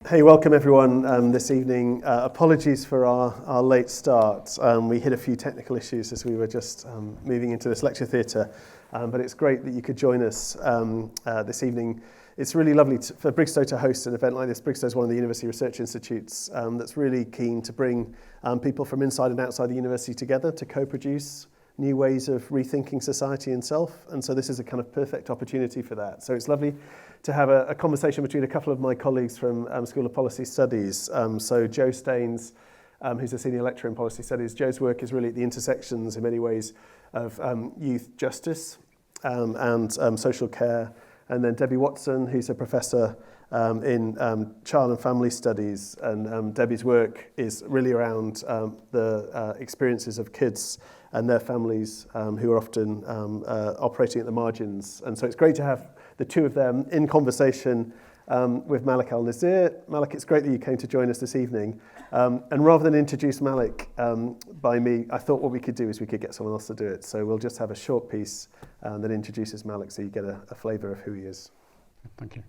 Hey, welcome everyone this evening. Apologies for our late start. We hit a few technical issues as we were just moving into this lecture theatre, but it's great that you could join us this evening. It's really lovely for Brigstow to host an event like this. Brigstow is one of the university research institutes that's really keen to bring people from inside and outside the university together to co-produce new ways of rethinking society and self, and so this is a kind of perfect opportunity for that. So it's lovely to have a conversation between a couple of my colleagues from School of Policy Studies. So Joe Staines, who's a senior lecturer in policy studies. Joe's work is really at the intersections in many ways of youth justice and social care. And then Debbie Watson, who's a professor in child and family studies. And Debbie's work is really around the experiences of kids and their families who are often operating at the margins. And so it's great to have the two of them in conversation with Malik Al Nasir. Malik, it's great that you came to join us this evening. And rather than introduce Malik by me, I thought what we could do is we could get someone else to do it. So we'll just have a short piece that introduces Malik so you get a flavour of who he is. Thank you.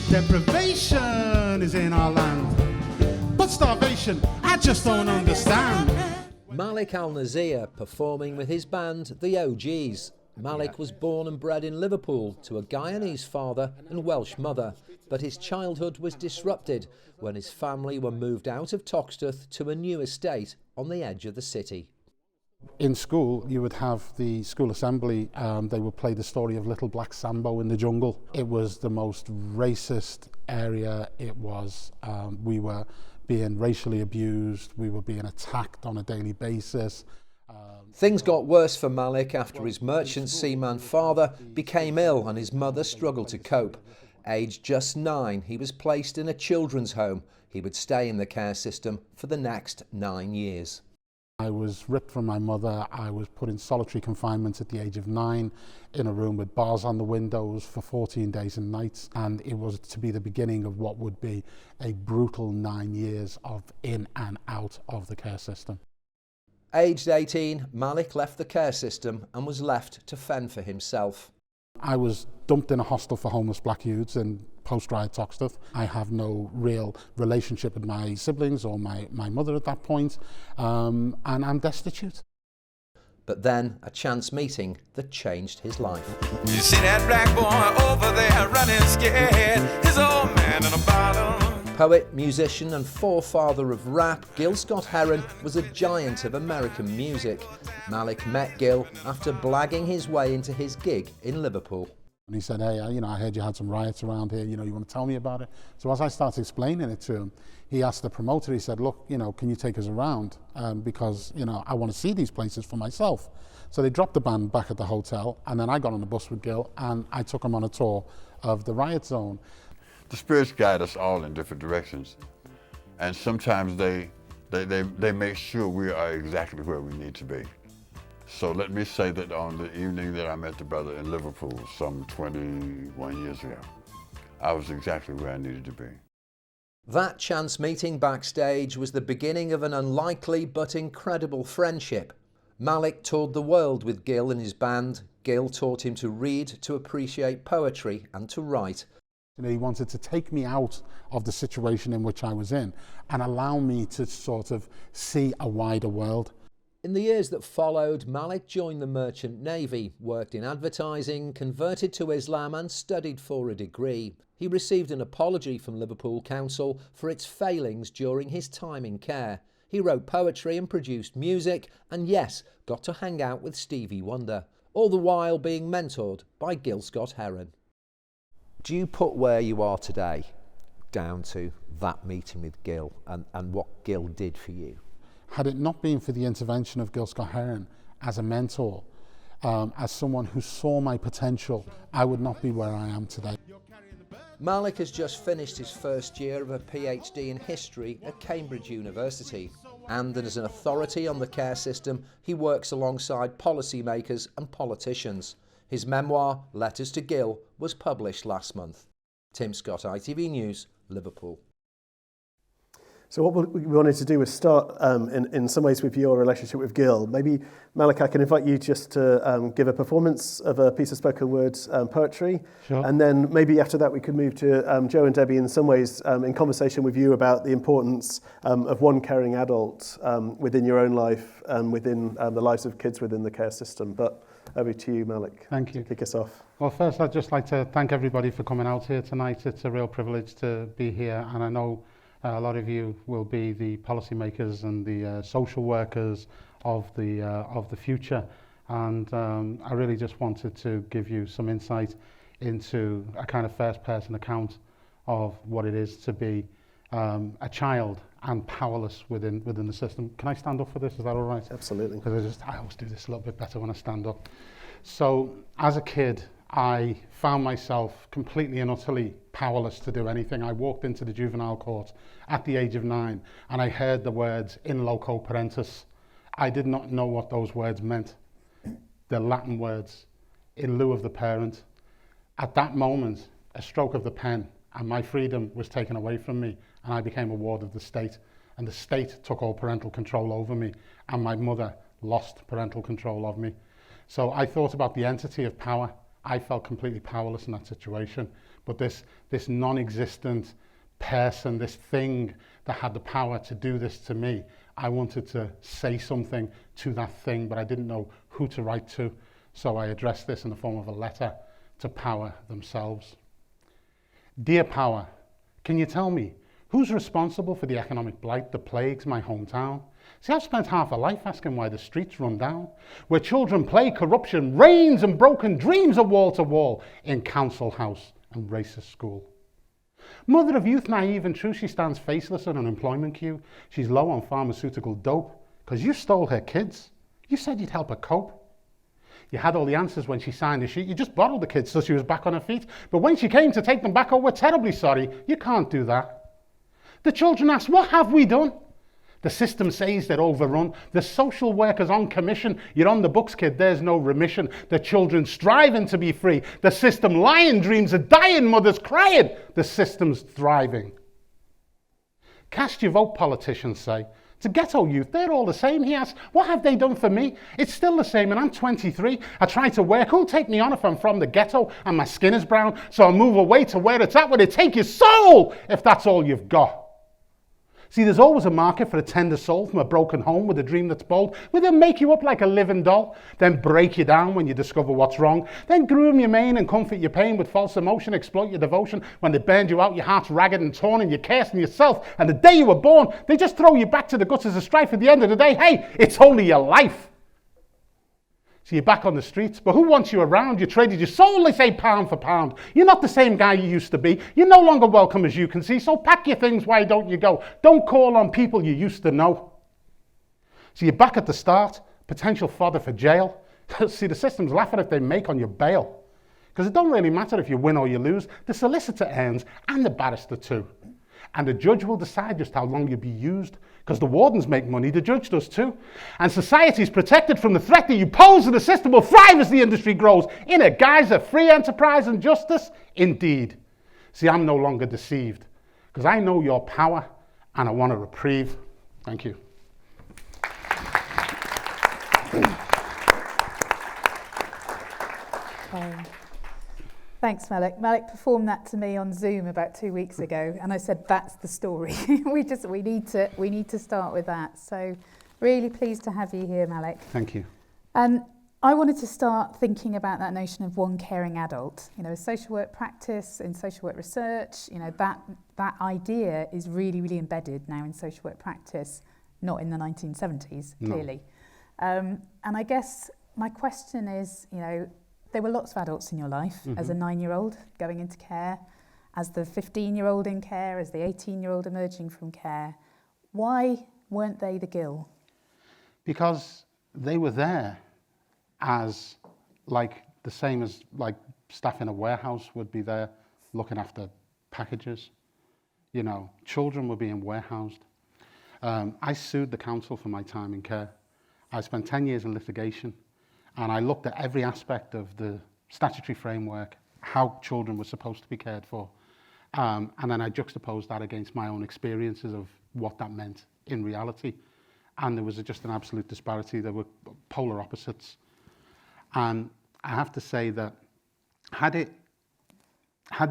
Deprivation is in our land, but starvation, I just don't understand. Malik Al Nasir performing with his band, the OGs. Malik was born and bred in Liverpool to a Guyanese father and Welsh mother, but his childhood was disrupted when his family were moved out of Toxteth to a new estate on the edge of the city. In school, you would have the school assembly, they would play the story of Little Black Sambo in the jungle. It was the most racist area. It was, we were being racially abused, we were being attacked on a daily basis. Things got worse for Malik after his merchant seaman father became ill and his mother struggled to cope. Aged just 9, he was placed in a children's home. He would stay in the care system for the next 9 years. I was ripped from my mother. I was put in solitary confinement at the age of 9 in a room with bars on the windows for 14 days and nights, and it was to be the beginning of what would be a brutal 9 years of in and out of the care system. Aged 18, Malik left the care system and was left to fend for himself. I was dumped in a hostel for homeless black youths in post-riot Toxteth. I have no real relationship with my siblings or my mother at that point, and I'm destitute. But then a chance meeting that changed his life. You see that black boy over there running scared, his old man in a bottle. Poet, musician and forefather of rap, Gil Scott-Heron was a giant of American music. Malik met Gil after blagging his way into his gig in Liverpool. And he said, hey, I heard you had some riots around here, you want to tell me about it? So as I started explaining it to him, he asked the promoter, he said, look, can you take us around? Because, I want to see these places for myself. So they dropped the band back at the hotel, and then I got on the bus with Gil, and I took him on a tour of the riot zone. The spirits guide us all in different directions, and sometimes they make sure we are exactly where we need to be. So let me say that on the evening that I met the brother in Liverpool some 21 years ago, I was exactly where I needed to be. That chance meeting backstage was the beginning of an unlikely but incredible friendship. Malik toured the world with Gil and his band. Gil taught him to read, to appreciate poetry and to write. He wanted to take me out of the situation in which I was in and allow me to sort of see a wider world. In the years that followed, Malik joined the Merchant Navy, worked in advertising, converted to Islam and studied for a degree. He received an apology from Liverpool Council for its failings during his time in care. He wrote poetry and produced music and, yes, got to hang out with Stevie Wonder, all the while being mentored by Gil Scott-Heron. Do you put where you are today down to that meeting with Gil and what Gil did for you? Had it not been for the intervention of Gil Scott-Heron as a mentor, as someone who saw my potential, I would not be where I am today. Malik has just finished his first year of a PhD in history at Cambridge University, and as an authority on the care system, he works alongside policymakers and politicians. His memoir, Letters to Gil, was published last month. Tim Scott, ITV News, Liverpool. So what we wanted to do was start in some ways with your relationship with Gil. Maybe, Malik, I can invite you just to give a performance of a piece of spoken word poetry. Sure. And then maybe after that we could move to Joe and Debbie in some ways in conversation with you about the importance of one caring adult within your own life and within the lives of kids within the care system. But over to you, Malik. Thank you. To kick us off. Well, first, I'd just like to thank everybody for coming out here tonight. It's a real privilege to be here, and I know a lot of you will be the policymakers and the social workers of the future, and I really just wanted to give you some insight into a kind of first-person account of what it is to be a child and powerless within the system. Can I stand up for this? Is that all right? Absolutely. Because I always do this a little bit better when I stand up. So, as a kid, I found myself completely and utterly powerless to do anything. I walked into the juvenile court at the age of 9 and I heard the words in loco parentis. I did not know what those words meant. They're Latin words, in lieu of the parent. At that moment, a stroke of the pen and my freedom was taken away from me, and I became a ward of the state, and the state took all parental control over me, and my mother lost parental control of me. So I thought about the entity of power. I felt completely powerless in that situation, but this non-existent person, this thing that had the power to do this to me, I wanted to say something to that thing, but I didn't know who to write to, so I addressed this in the form of a letter to power themselves. Dear Power, can you tell me who's responsible for the economic blight that plagues my hometown? See, I've spent half a life asking why the streets run down, where children play, corruption reigns, and broken dreams are wall to wall in council house and racist school. Mother of youth naive and true, she stands faceless in an employment queue. She's low on pharmaceutical dope, because you stole her kids. You said you'd help her cope. You had all the answers when she signed the sheet. You just bottled the kids so she was back on her feet. But when she came to take them back, oh, we're terribly sorry. You can't do that. The children ask, what have we done? The system says they're overrun. The social workers on commission. You're on the books, kid, there's no remission. The children striving to be free. The system lying, dreams of dying, mothers crying. The system's thriving. Cast your vote, politicians say. To ghetto youth, they're all the same. He asks, what have they done for me? It's still the same, and I'm 23. I try to work. Who'll take me on if I'm from the ghetto and my skin is brown? So I move away to where it's at. Will it take your soul if that's all you've got? See, there's always a market for a tender soul from a broken home with a dream that's bold. Will they make you up like a living doll, then break you down when you discover what's wrong, then groom your mane and comfort your pain with false emotion, exploit your devotion. When they burned you out, your heart's ragged and torn and you're cursing yourself, and the day you were born, they just throw you back to the gutters of strife. At the end of the day, hey, it's only your life. So you're back on the streets, but who wants you around? You traded your soul, they say, pound for pound. You're not the same guy you used to be. You're no longer welcome, as you can see, so pack your things, why don't you go? Don't call on people you used to know. So you're back at the start, potential fodder for jail. See, the system's laughing if they make on your bail. Because it don't really matter if you win or you lose. The solicitor earns, and the barrister too. And the judge will decide just how long you'll be used, because the wardens make money, the judge does too. And society is protected from the threat that you pose, and the system will thrive as the industry grows in a guise of free enterprise and justice. Indeed. See, I'm no longer deceived, because I know your power and I want a reprieve. Thank you. Thanks, Malik. Malik performed that to me on Zoom about 2 weeks ago, and I said, that's the story. we need to start with that. So really pleased to have you here, Malik. Thank you. I wanted to start thinking about that notion of one caring adult. You know, social work practice, in social work research, you know, that idea is really, really embedded now in social work practice, not in the 1970s, clearly. And I guess my question is, you know, there were lots of adults in your life, as a 9-year-old going into care, as the 15-year-old in care, as the 18-year-old emerging from care. Why weren't they the Gil? Because they were there as, like, the same as, like, staff in a warehouse would be there looking after packages. You know, children were being warehoused. I sued the council for my time in care. I spent 10 years in litigation. And I looked at every aspect of the statutory framework, how children were supposed to be cared for. And then I juxtaposed that against my own experiences of what that meant in reality. And there was just an absolute disparity. There were polar opposites. And I have to say that had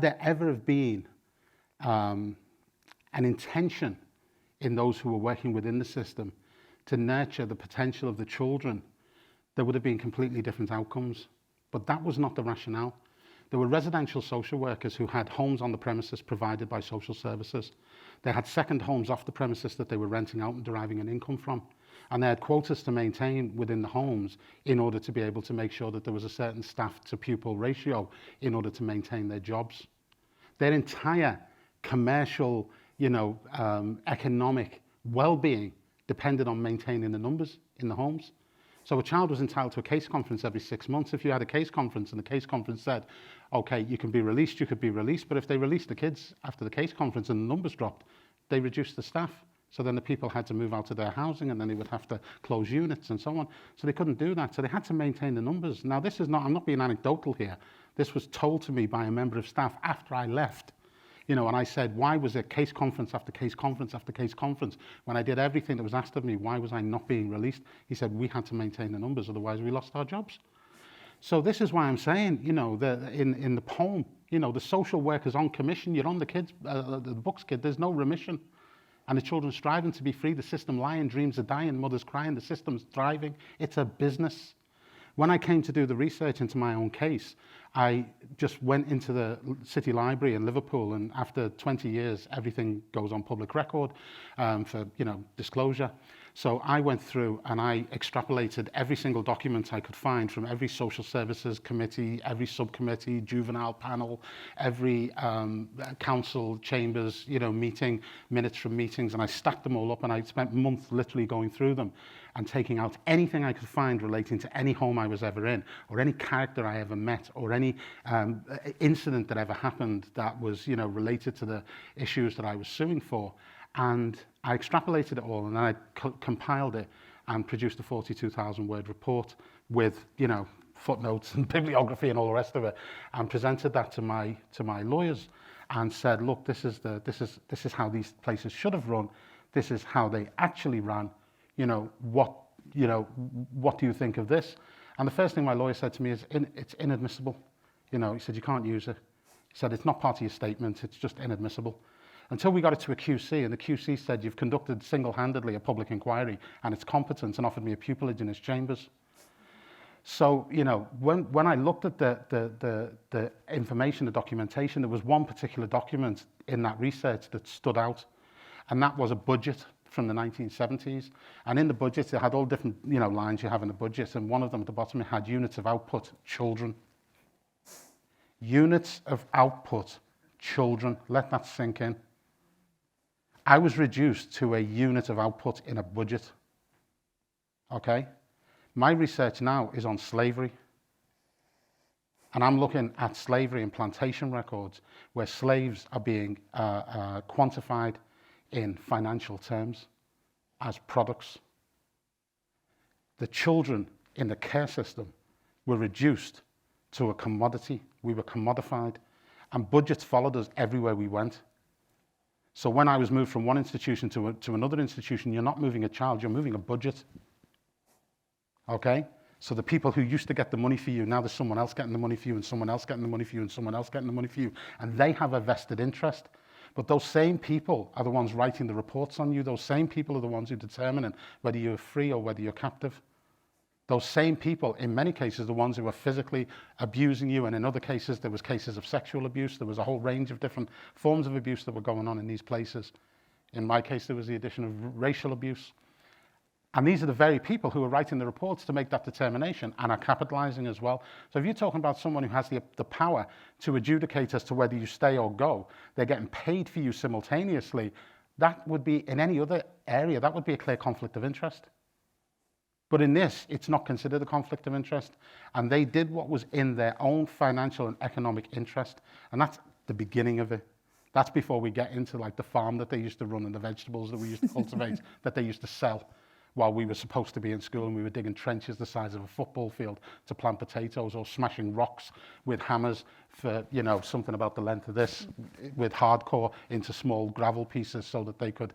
there ever have been an intention in those who were working within the system to nurture the potential of the children, there would have been completely different outcomes. But that was not the rationale. There were residential social workers who had homes on the premises provided by social services. They had second homes off the premises that they were renting out and deriving an income from. And they had quotas to maintain within the homes in order to be able to make sure that there was a certain staff to pupil ratio in order to maintain their jobs. Their entire commercial, economic well-being depended on maintaining the numbers in the homes. So a child was entitled to a case conference every 6 months. If you had a case conference and the case conference said, okay, you can be released, you could be released, but if they released the kids after the case conference and the numbers dropped, they reduced the staff. So then the people had to move out of their housing and then they would have to close units and so on. So they couldn't do that. So they had to maintain the numbers. Now this is not, I'm not being anecdotal here. This was told to me by a member of staff after I left. And I said, why was it case conference after case conference after case conference? When I did everything that was asked of me, why was I not being released? He said, we had to maintain the numbers, otherwise we lost our jobs. So this is why I'm saying, in the poem, the social workers on commission, you're on the kids, the books kid, there's no remission. And the children striving to be free, the system lying, dreams are dying, mothers crying, the system's thriving. It's a business. When I came to do the research into my own case, I just went into the City Library in Liverpool, and after 20 years, everything goes on public record for disclosure. So I went through and I extrapolated every single document I could find from every social services committee, every subcommittee, juvenile panel, every council chambers, meeting, minutes from meetings, and I stacked them all up, and I spent months literally going through them and taking out anything I could find relating to any home I was ever in, or any character I ever met, or any incident that ever happened that was, related to the issues that I was suing for. And I extrapolated it all, and then I compiled it and produced a 42,000 word report with, footnotes and bibliography and all the rest of it, and presented that to my lawyers and said, look, this is how these places should have run. This is how they actually ran. What do you think of this? And the first thing my lawyer said to me is, it's inadmissible. He said, you can't use it. He said, it's not part of your statement, it's just inadmissible. Until we got it to a QC, and the QC said, you've conducted single-handedly a public inquiry, and it's competent, and offered me a pupillage in his chambers. So, when I looked at the information, the documentation, there was one particular document in that research that stood out, and that was a budget from the 1970s. And in the budget, it had all different, lines you have in the budget, and one of them at the bottom, it had units of output, children. Units of output, children. Let that sink in. I was reduced to a unit of output in a budget. Okay? My research now is on slavery. And I'm looking at slavery and plantation records where slaves are being quantified in financial terms as products. The children in the care system were reduced to a commodity. We were commodified, and budgets followed us everywhere we went. So when I was moved from one institution to another institution, you're not moving a child, you're moving a budget. Okay? So the people who used to get the money for you, now there's someone else getting the money for you, and someone else getting the money for you, and someone else getting the money for you, and they have a vested interest. But those same people are the ones writing the reports on you. Those same people are the ones who determine whether you're free or whether you're captive. Those same people, in many cases, are the ones who are physically abusing you, and in other cases, there was cases of sexual abuse. There was a whole range of different forms of abuse that were going on in these places. In my case, there was the addition of racial abuse. And these are the very people who are writing the reports to make that determination and are capitalizing as well. So if you're talking about someone who has the power to adjudicate as to whether you stay or go, they're getting paid for you simultaneously, that would be, in any other area, that would be a clear conflict of interest. But in this, it's not considered a conflict of interest. And they did what was in their own financial and economic interest. And that's the beginning of it. That's before we get into like the farm that they used to run and the vegetables that we used to cultivate, that they used to sell. while we were supposed to be in school, and we were digging trenches the size of a football field to plant potatoes, or smashing rocks with hammers for, you know, something about the length of this with hardcore into small gravel pieces so that they could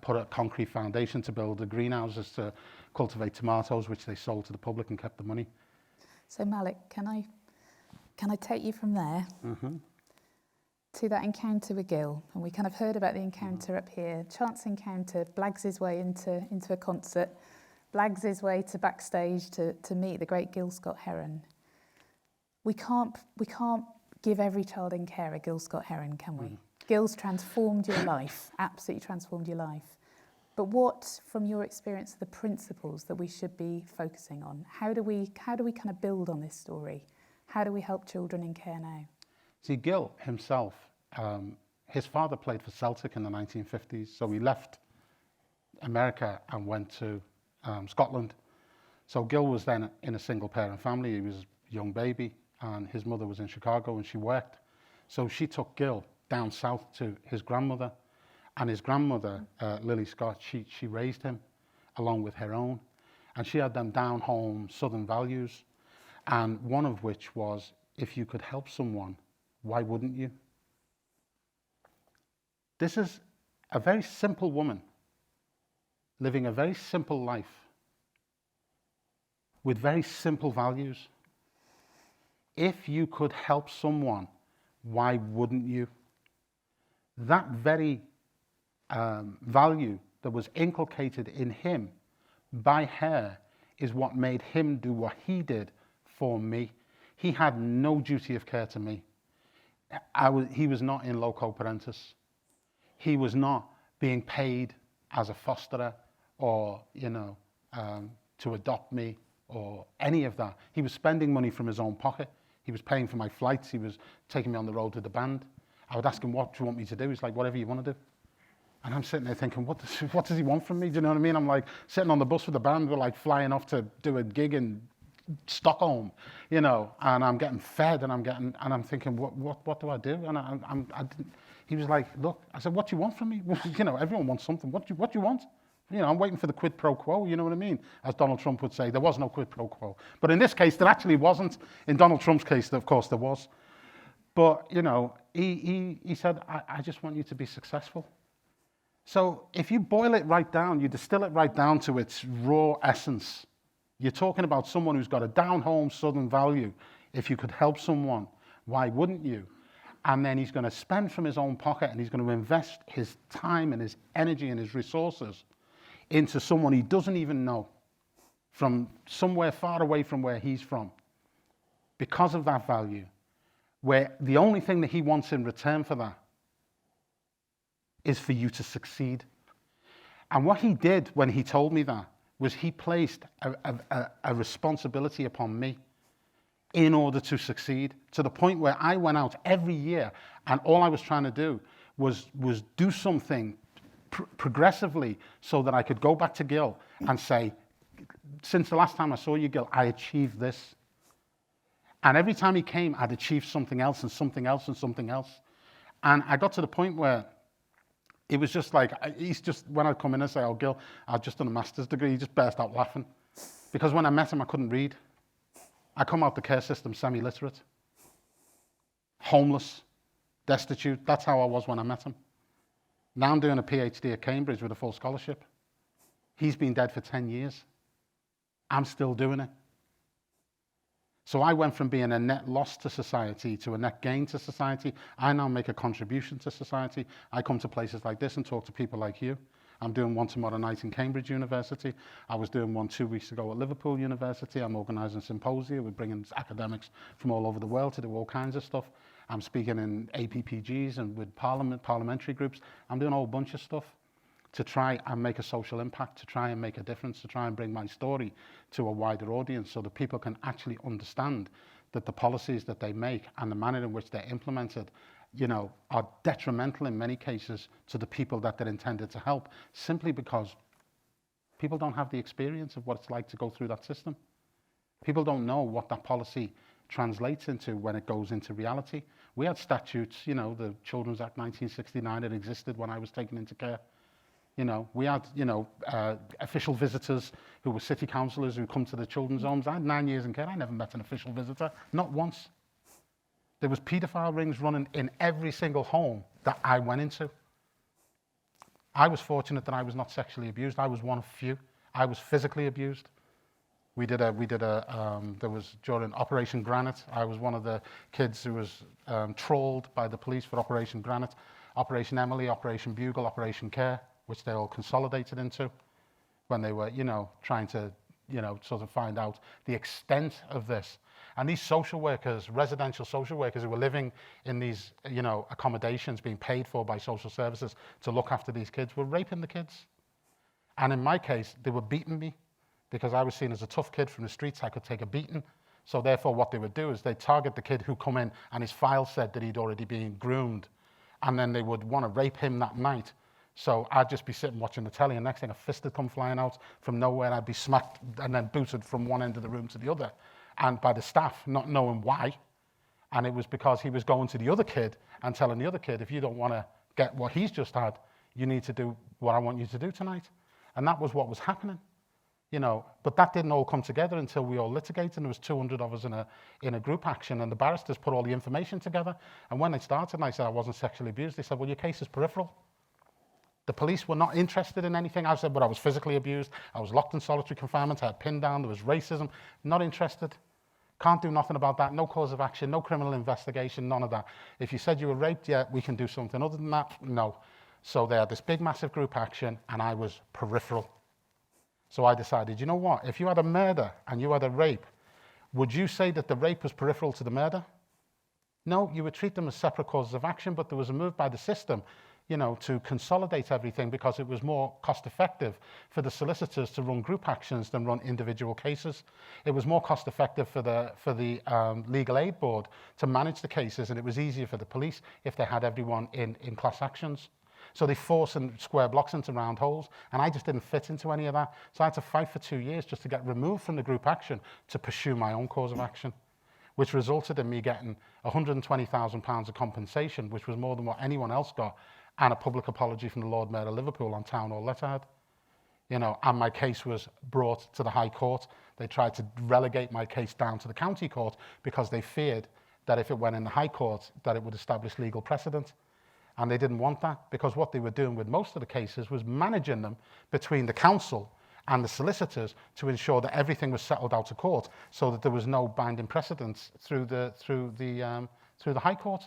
put a concrete foundation to build the greenhouses to cultivate tomatoes, which they sold to the public and kept the money. So Malik, can I take you from there to that encounter with Gil? And we kind of heard about the encounter up here. Chance encounter, blags his way into a concert, blags his way to backstage to meet the great Gil Scott-Heron. We can't give every child in care a Gil Scott-Heron, can we? Gil's transformed your life, absolutely transformed your life. But what, from your experience, are the principles that we should be focusing on? How do we kind of build on this story? How do we help children in care now? See, Gil himself, his father played for Celtic in the 1950s, so he left America and went to Scotland. So Gil was then in a single-parent family. He was a young baby, and his mother was in Chicago, and she worked. So she took Gil down south to his grandmother. And his grandmother, Lily Scott, she raised him along with her own. And she had them down-home Southern values, and one of which was, if you could help someone, why wouldn't you? This is a very simple woman living a very simple life with very simple values. If you could help someone, why wouldn't you? That very value that was inculcated in him by her is what made him do what he did for me. He had no duty of care to me. He was not in loco parentis. He was not being paid as a fosterer or, you know, to adopt me or any of that. He was spending money from his own pocket. He was paying for my flights. He was taking me on the road to the band. I would ask him, what do you want me to do? He's like, whatever you want to do. And I'm sitting there thinking, what does he want from me? Do you know what I mean? I'm like sitting on the bus with the band. We're like flying off to do a gig in Stockholm, you know, and I'm getting fed, and I'm thinking, what do I do? And he was like, look, I said, what do you want from me? You know, everyone wants something. What do you want? You know, I'm waiting for the quid pro quo, you know what I mean? As Donald Trump would say, there was no quid pro quo. But in this case, there actually wasn't. In Donald Trump's case, of course, there was. But, you know, he said, I just want you to be successful. So if you boil it right down, you distill it right down to its raw essence, you're talking about someone who's got a down-home Southern value. If you could help someone, why wouldn't you? And then he's going to spend from his own pocket, and he's going to invest his time and his energy and his resources into someone he doesn't even know, from somewhere far away from where he's from, because of that value, where the only thing that he wants in return for that is for you to succeed. And what he did when he told me that was he placed a responsibility upon me in order to succeed, to the point where I went out every year, and all I was trying to do was do something progressively so that I could go back to Gil and say, since the last time I saw you, Gil, I achieved this. And every time he came, I'd achieved something else and something else and something else. And I got to the point where it was just like, when I'd come in and say, oh, Gil, I'd just done a master's degree, he just burst out laughing. Because when I met him, I couldn't read. I come out the care system semi-literate, homeless, destitute. That's how I was when I met him. Now I'm doing a PhD at Cambridge with a full scholarship. He's been dead for 10 years. I'm still doing it. So I went from being a net loss to society to a net gain to society. I now make a contribution to society. I come to places like this and talk to people like you. I'm doing one tomorrow night in Cambridge University. I was doing one 2 weeks ago at Liverpool University. I'm organising symposia. We're bringing academics from all over the world to do all kinds of stuff. I'm speaking in APPGs and with parliamentary groups. I'm doing a whole bunch of stuff to try and make a social impact, to try and make a difference, to try and bring my story to a wider audience so that people can actually understand that the policies that they make and the manner in which they're implemented, you know, are detrimental in many cases to the people that they're intended to help, simply because people don't have the experience of what it's like to go through that system. People don't know what that policy translates into when it goes into reality. We had statutes, you know, the Children's Act 1969 that existed when I was taken into care. You know, we had, you know, official visitors who were city councillors who come to the children's homes. I had 9 years in care. I never met an official visitor, not once. There was paedophile rings running in every single home that I went into. I was fortunate that I was not sexually abused. I was one of few. I was physically abused. There was during Operation Granite, I was one of the kids who was trawled by the police for Operation Granite, Operation Emily, Operation Bugle, Operation Care, which they all consolidated into when they were, you know, trying to, you know, sort of find out the extent of this. And these social workers, residential social workers who were living in these, you know, accommodations being paid for by social services to look after these kids were raping the kids. And in my case, they were beating me because I was seen as a tough kid from the streets. I could take a beating. So therefore what they would do is they'd target the kid who come in and his file said that he'd already been groomed. And then they would want to rape him that night. So I'd just be sitting watching the telly, and next thing a fist would come flying out from nowhere. I'd be smacked and then booted from one end of the room to the other, and by the staff, not knowing why. And it was because he was going to the other kid and telling the other kid, if you don't want to get what he's just had, you need to do what I want you to do tonight. And that was what was happening, you know. But that didn't all come together until we all litigated, and there was 200 of us in a group action, and the barristers put all the information together. And when they started and I said I wasn't sexually abused, they said, well, your case is peripheral. The police were not interested in anything. I said, but I was physically abused. I was locked in solitary confinement. I had pinned down. There was racism. Not interested. Can't do nothing about that. No cause of action. No criminal investigation. None of that. If you said you were raped, yeah, we can do something. Other than that, no. So they had this big, massive group action, and I was peripheral. So I decided, you know what? If you had a murder and you had a rape, would you say that the rape was peripheral to the murder? No, you would treat them as separate causes of action, but there was a move by the system, you know, to consolidate everything because it was more cost effective for the solicitors to run group actions than run individual cases. It was more cost effective for the legal aid board to manage the cases, and it was easier for the police if they had everyone in class actions. So they forced square blocks into round holes, and I just didn't fit into any of that. So I had to fight for 2 years just to get removed from the group action to pursue my own cause of action, which resulted in me getting £120,000 of compensation, which was more than what anyone else got, and a public apology from the Lord Mayor of Liverpool on town hall letterhead. You know, and my case was brought to the High Court. They tried to relegate my case down to the county court because they feared that if it went in the High Court, that it would establish legal precedent. And they didn't want that, because what they were doing with most of the cases was managing them between the council and the solicitors to ensure that everything was settled out of court, so that there was no binding precedents through the High Court,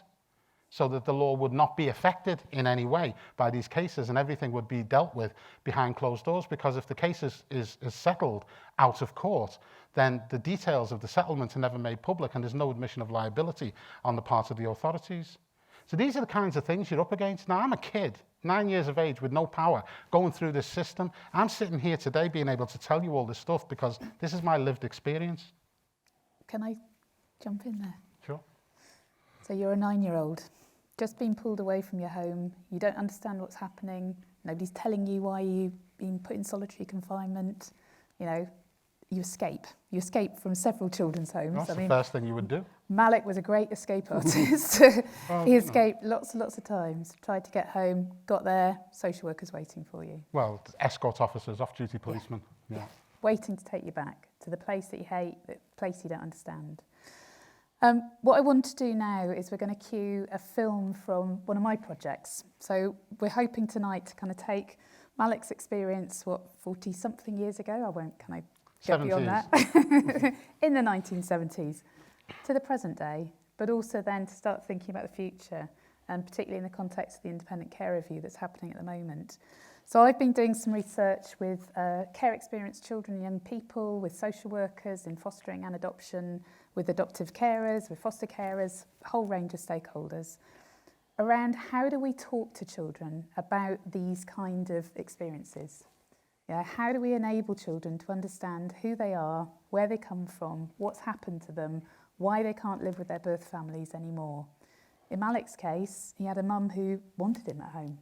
so that the law would not be affected in any way by these cases, and everything would be dealt with behind closed doors. Because if the case is settled out of court, then the details of the settlement are never made public, and there's no admission of liability on the part of the authorities. So these are the kinds of things you're up against. Now, I'm a kid, 9 years of age with no power, going through this system. I'm sitting here today being able to tell you all this stuff because this is my lived experience. Can I jump in there? Sure. So you're a 9-year-old, just been pulled away from your home. You don't understand what's happening. Nobody's telling you why you've been put in solitary confinement. You know, you escape. You escape from several children's homes. That's the first thing you would do. Malik was a great escape artist. He escaped lots and lots of times, tried to get home, got there, social workers waiting for you. Well, escort officers, off-duty policemen. Yeah. Waiting to take you back to the place that you hate, the place you don't understand. What I want to do now is we're going to cue a film from one of my projects. So we're hoping tonight to kind of take Malik's experience, 40-something years ago? I won't kind of get 70s. beyond that. In the 1970s. To the present day, but also then to start thinking about the future, and particularly in the context of the independent care review that's happening at the moment. So I've been doing some research with care experienced children and young people, with social workers in fostering and adoption, with adoptive carers, with foster carers, a whole range of stakeholders, around how do we talk to children about these kind of experiences. Yeah, how do we enable children to understand who they are, where they come from, what's happened to them, why they can't live with their birth families anymore. In Malik's case, he had a mum who wanted him at home.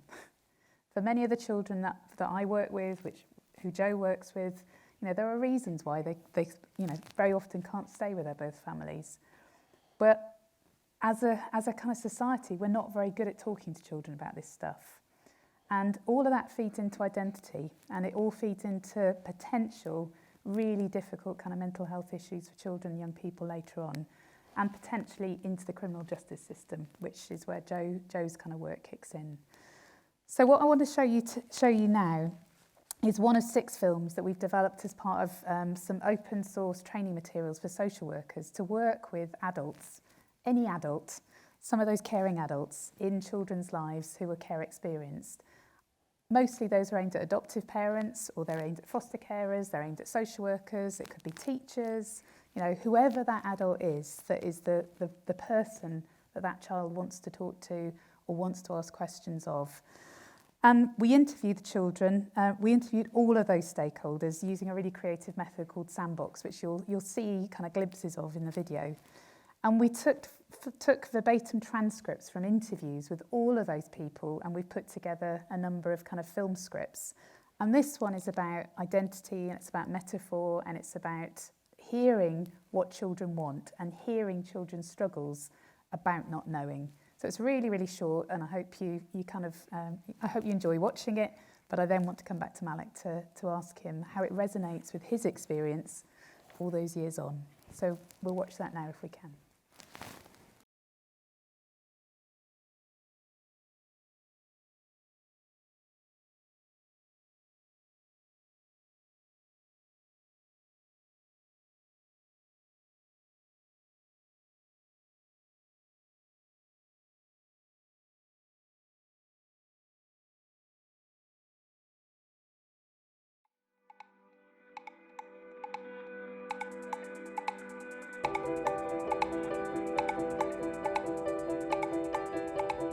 For many of the children that I work with, who Joe works with, you know, there are reasons why they you know, very often can't stay with their birth families. But as a kind of society, we're not very good at talking to children about this stuff. And all of that feeds into identity, and it all feeds into potential really difficult kind of mental health issues for children and young people later on, and potentially into the criminal justice system, which is where Joe's kind of work kicks in. So what I want to show you now is one of 6 films that we've developed as part of some open source training materials for social workers to work with adults, any adult, some of those caring adults in children's lives who are care experienced. Mostly those are aimed at adoptive parents, or they're aimed at foster carers, they're aimed at social workers, it could be teachers, you know, whoever that adult is that is the person that child wants to talk to or wants to ask questions of. And we interviewed the children, we interviewed all of those stakeholders using a really creative method called Sandbox, which you'll see kind of glimpses of in the video. And we took verbatim transcripts from interviews with all of those people, and we've put together a number of kind of film scripts. And this one is about identity, and it's about metaphor, and it's about hearing what children want and hearing children's struggles about not knowing. So it's really, really short, and I hope you enjoy watching it. But I then want to come back to Malik to ask him how it resonates with his experience all those years on. So we'll watch that now if we can.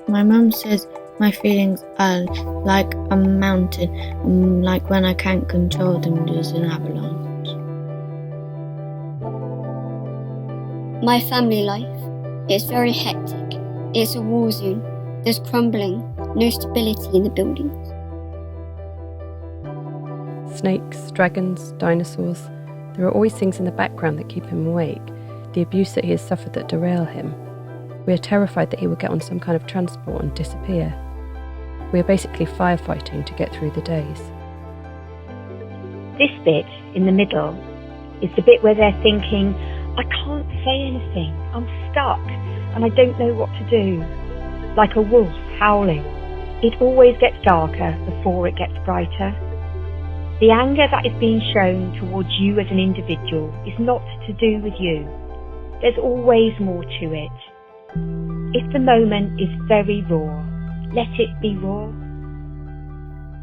My mum says my feelings are like a mountain, and like when I can't control them, there's an avalanche. My family life is very hectic. It's a war zone. There's crumbling, no stability in the buildings. Snakes, dragons, dinosaurs. There are always things in the background that keep him awake. The abuse that he has suffered that derail him. We are terrified that he will get on some kind of transport and disappear. We are basically firefighting to get through the days. This bit in the middle is the bit where they're thinking, I can't say anything, I'm stuck, and I don't know what to do. Like a wolf howling. It always gets darker before it gets brighter. The anger that is being shown towards you as an individual is not to do with you. There's always more to it. If the moment is very raw, let it be raw.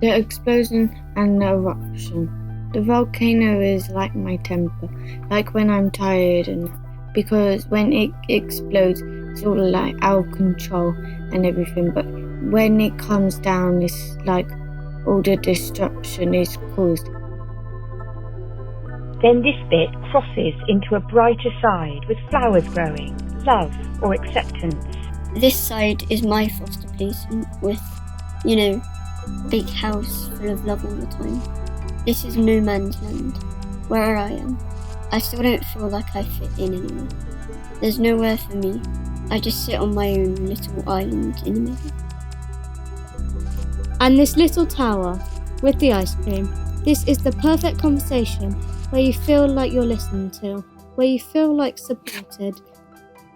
The explosion and the eruption. The volcano is like my temper, like when I'm tired, and because when it explodes, it's all like out of control and everything, but when it comes down, it's like all the destruction is caused. Then this bit crosses into a brighter side with flowers growing, love or acceptance. This side is my foster placement with, big house full of love all the time. This is no man's land, where I am. I still don't feel like I fit in anymore. There's nowhere for me. I just sit on my own little island in the middle. And this little tower with the ice cream, this is the perfect conversation where you feel like you're listened to, where you feel like supported.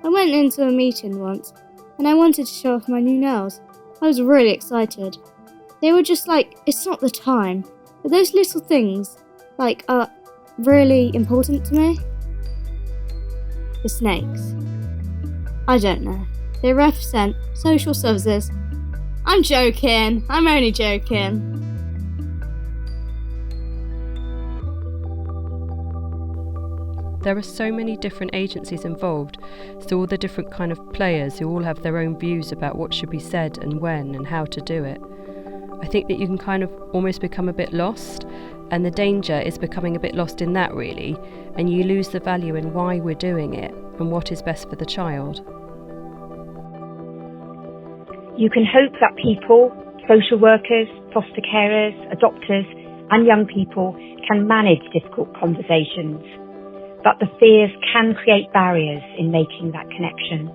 I went into a meeting once and I wanted to show off my new nails. I was really excited. They were just like, it's not the time. But those little things, are really important to me. The snakes. I don't know. They represent social services. I'm joking. I'm only joking. There are so many different agencies involved, so all the different kind of players who all have their own views about what should be said and when and how to do it. I think that you can kind of almost become a bit lost, and the danger is becoming a bit lost in that really, and you lose the value in why we're doing it and what is best for the child. You can hope that people, social workers, foster carers, adopters and young people can manage difficult conversations. But the fears can create barriers in making that connection.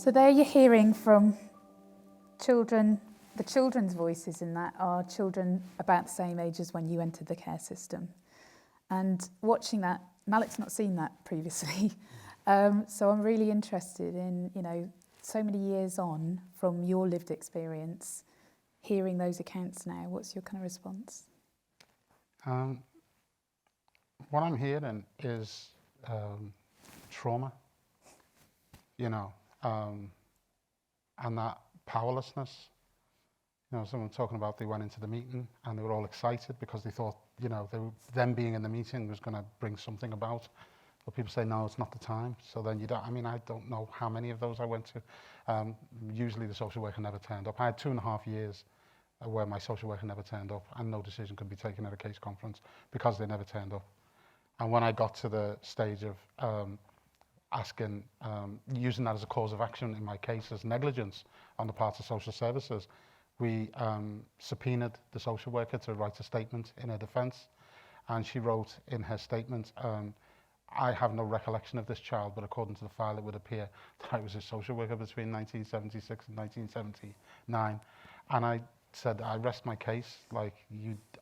So there you're hearing from children, the children's voices in that are children about the same age as when you entered the care system. And watching that, Malik's not seen that previously. So I'm really interested in, so many years on from your lived experience, hearing those accounts now. What's your kind of response? What I'm hearing is trauma, and that powerlessness. Someone talking about they went into the meeting and they were all excited because they thought, them being in the meeting was going to bring something about. But people say, no, it's not the time. So then I don't know how many of those I went to. Usually the social worker never turned up. I had 2.5 years where my social worker never turned up and no decision could be taken at a case conference because they never turned up. And when I got to the stage of asking, using that as a cause of action in my case as negligence on the part of social services, we subpoenaed the social worker to write a statement in her defence. And she wrote in her statement, I have no recollection of this child, but according to the file, it would appear that I was a social worker between 1976 and 1979. And I said, I rest my case,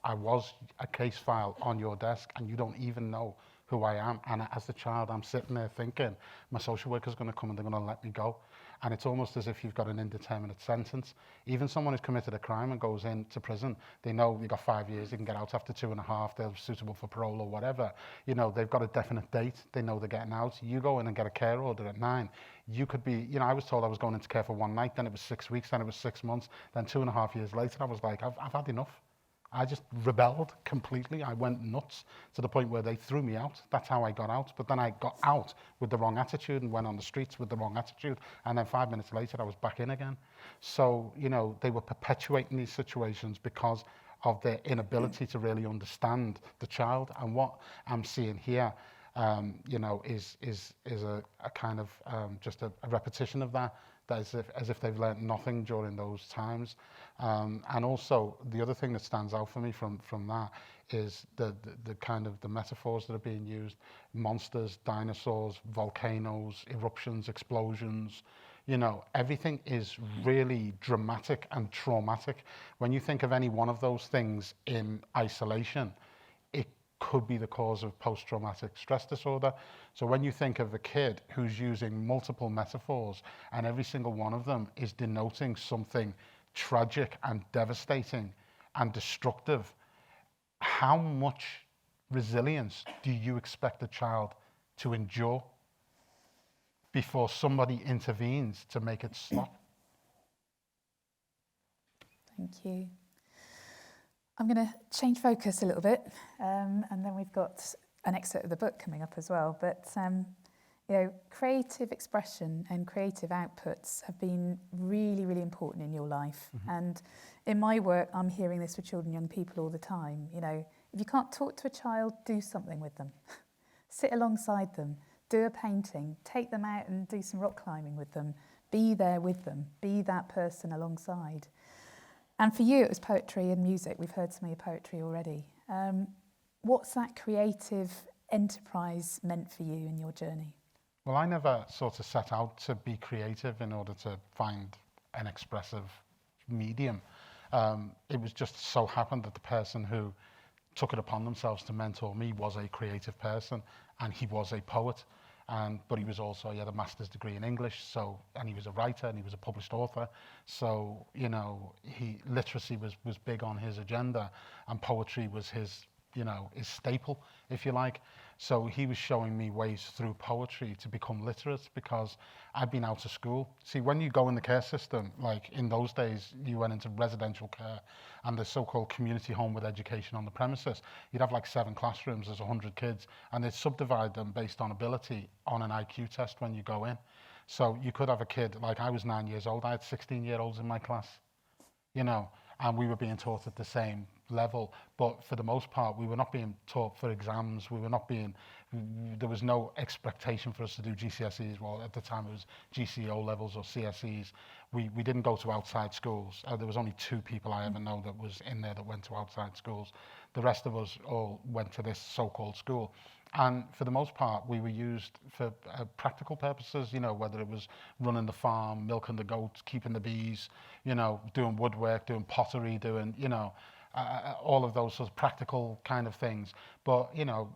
I was a case file on your desk and you don't even know who I am. And as the child, I'm sitting there thinking, my social worker's going to come and they're going to let me go. And it's almost as if you've got an indeterminate sentence. Even someone who's committed a crime and goes into prison, they know you've got 5 years, they can get out after 2.5, they're suitable for parole or whatever. They've got a definite date, they know they're getting out. You go in and get a care order at 9. You could be, I was told I was going into care for 1 night, then it was 6 weeks, then it was 6 months, then 2.5 years later, I was like, I've had enough. I just rebelled completely. I went nuts to the point where they threw me out. That's how I got out. But then I got out with the wrong attitude and went on the streets with the wrong attitude. And then 5 minutes later, I was back in again. So, they were perpetuating these situations because of their inability to really understand the child. And what I'm seeing here, is a kind of just a repetition of that. As if they've learnt nothing during those times. And also, the other thing that stands out for me from that is the kind of the metaphors that are being used. Monsters, dinosaurs, volcanoes, eruptions, explosions. Everything is really dramatic and traumatic. When you think of any one of those things in isolation, it could be the cause of post-traumatic stress disorder. So when you think of a kid who's using multiple metaphors and every single one of them is denoting something tragic and devastating and destructive, how much resilience do you expect a child to endure before somebody intervenes to make it stop? Thank you. I'm going to change focus a little bit, and then we've got an excerpt of the book coming up as well. But creative expression and creative outputs have been really, really important in your life. Mm-hmm. And in my work, I'm hearing this with children and young people all the time. If you can't talk to a child, do something with them. Sit alongside them, do a painting, take them out and do some rock climbing with them. Be there with them, be that person alongside. And for you, it was poetry and music. We've heard some of your poetry already. What's that creative enterprise meant for you in your journey? Well, I never sort of set out to be creative in order to find an expressive medium. It was just so happened that the person who took it upon themselves to mentor me was a creative person, and he was a poet. But he had a master's degree in English, and he was a writer and he was a published author. So, literacy was big on his agenda, and poetry was his staple, if you like. So he was showing me ways through poetry to become literate because I'd been out of school. See, when you go in the care system, like in those days, you went into residential care and the so-called community home with education on the premises. You'd have like 7 classrooms, there's 100 kids, and they'd subdivide them based on ability on an IQ test when you go in. So you could have a kid, like I was 9 years old, I had 16-year-olds in my class, and we were being taught at the same level, but for the most part we were not being taught for exams. There was no expectation for us to do GCSEs. Well, at the time it was GCO levels or CSEs. We didn't go to outside schools. There was only 2 people I ever know that was in there that went to outside schools. The rest of us all went to this so-called school, And for the most part, we were used for practical purposes, whether it was running the farm, milking the goats, keeping the bees, doing woodwork, doing pottery, doing, all of those sorts of practical kind of things. But,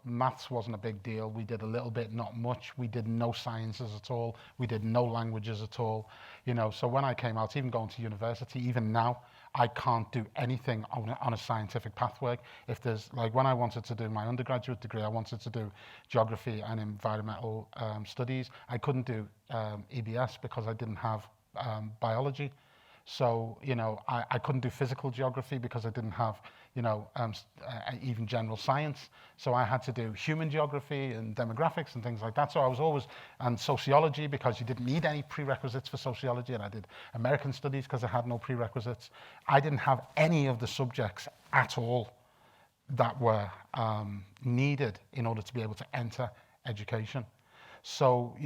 maths wasn't a big deal. We did a little bit, not much. We did no sciences at all. We did no languages at all. So when I came out, even going to university, even now, I can't do anything on a scientific pathway. If there's, like when I wanted to do my undergraduate degree, I wanted to do geography and environmental studies. I couldn't do EBS because I didn't have biology. So, I couldn't do physical geography because I didn't have, even general science. So I had to do human geography and demographics and things like that. So I was always, and sociology because you didn't need any prerequisites for sociology. And I did American studies because I had no prerequisites. I didn't have any of the subjects at all that were needed in order to be able to enter education. So,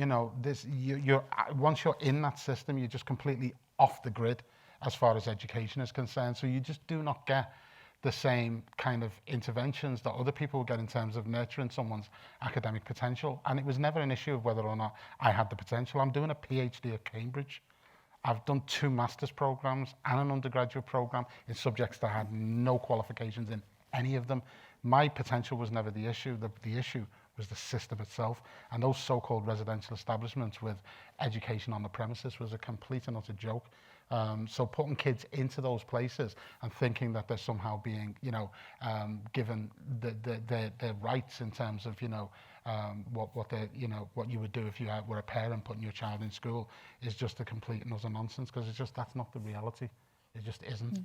once you're in that system, you're just completely off the grid as far as education is concerned. So you just do not get the same kind of interventions that other people get in terms of nurturing someone's academic potential. And it was never an issue of whether or not I had the potential. I'm doing a PhD at Cambridge. I've done 2 master's programs and an undergraduate program in subjects that had no qualifications in any of them. My potential was never the issue. The issue was the system itself, and those so-called residential establishments with education on the premises was a complete and utter joke. So putting kids into those places and thinking that they're somehow being, given their rights in terms of, what you would do if you were a parent putting your child in school is just a complete and utter nonsense, because that's not the reality. It just isn't.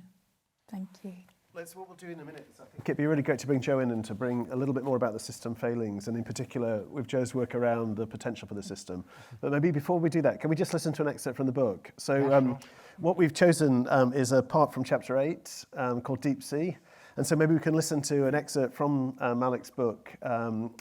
Thank you. What we'll do in a minute is I think it'd be really great to bring Jo in and to bring a little bit more about the system failings, and in particular with Jo's work around the potential for the system. But maybe before we do that, can we just listen to an excerpt from the book? So sure. What we've chosen is a part from chapter 8 called Deep Sea. And so maybe we can listen to an excerpt from Malik's book,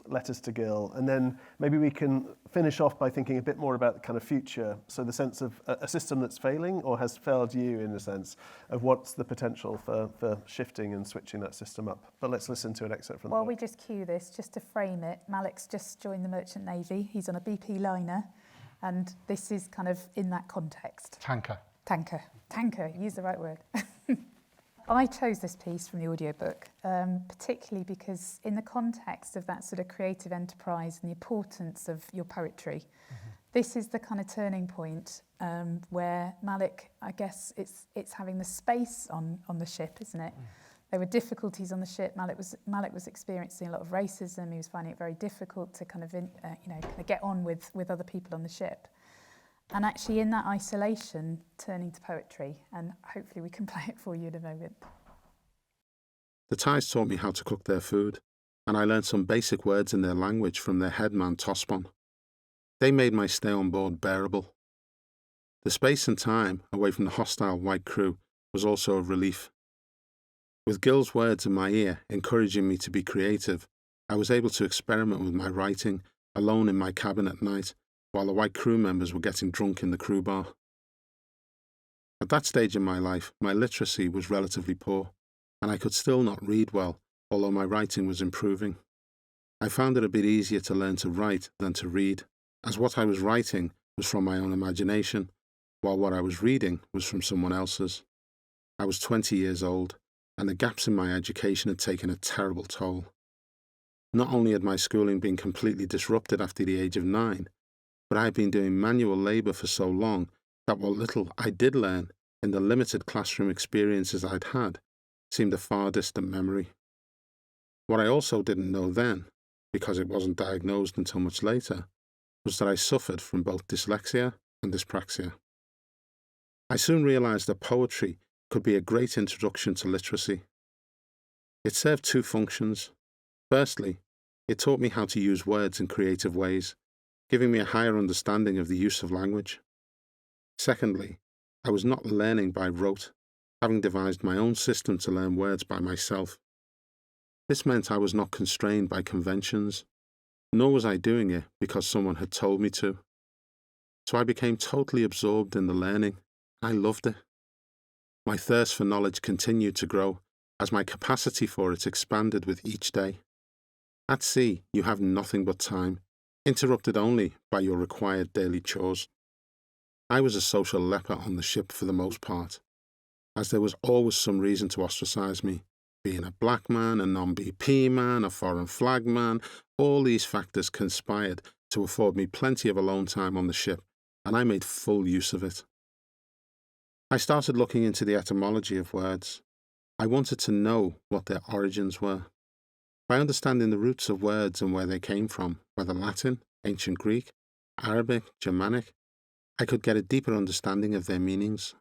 Letters to Gil, and then maybe we can finish off by thinking a bit more about the kind of future. So the sense of a system that's failing or has failed you, in a sense, of what's the potential for shifting and switching that system up. But let's listen to an excerpt from the book. While we just cue this, just to frame it, Malik's just joined the Merchant Navy. He's on a BP liner, and this is kind of in that context. Tanker, use the right word. I chose this piece from the audiobook, particularly because in the context of that sort of creative enterprise and the importance of your poetry, this is the kind of turning point where Malik, I guess it's having the space on the ship, isn't it? There were difficulties on the ship. Malik was experiencing a lot of racism. He was finding it very difficult to kind of get on with other people on the ship. And actually in that isolation, turning to poetry, and hopefully we can play it for you in a moment. The Thais taught me how to cook their food, and I learned some basic words in their language from their headman Tospon. They made my stay on board bearable. The space and time away from the hostile white crew was also a relief. With Gil's words in my ear encouraging me to be creative, I was able to experiment with my writing alone in my cabin at night, while the white crew members were getting drunk in the crew bar. At that stage in my life, my literacy was relatively poor, and I could still not read well, although my writing was improving. I found it a bit easier to learn to write than to read, as what I was writing was from my own imagination, while what I was reading was from someone else's. I was 20 years old, and the gaps in my education had taken a terrible toll. Not only had my schooling been completely disrupted after the age of 9, but I had been doing manual labour for so long that what little I did learn in the limited classroom experiences I'd had seemed a far distant memory. What I also didn't know then, because it wasn't diagnosed until much later, was that I suffered from both dyslexia and dyspraxia. I soon realised that poetry could be a great introduction to literacy. It served 2 functions. Firstly, it taught me how to use words in creative ways, giving me a higher understanding of the use of language. Secondly, I was not learning by rote, having devised my own system to learn words by myself. This meant I was not constrained by conventions, nor was I doing it because someone had told me to. So I became totally absorbed in the learning. I loved it. My thirst for knowledge continued to grow as my capacity for it expanded with each day. At sea, you have nothing but time, interrupted only by your required daily chores. I was a social leper on the ship for the most part, as there was always some reason to ostracize me. Being a black man, a non-BP man, a foreign flag man, all these factors conspired to afford me plenty of alone time on the ship, and I made full use of it. I started looking into the etymology of words. I wanted to know what their origins were. By understanding the roots of words and where they came from, whether Latin, ancient Greek, Arabic, Germanic, I could get a deeper understanding of their meanings.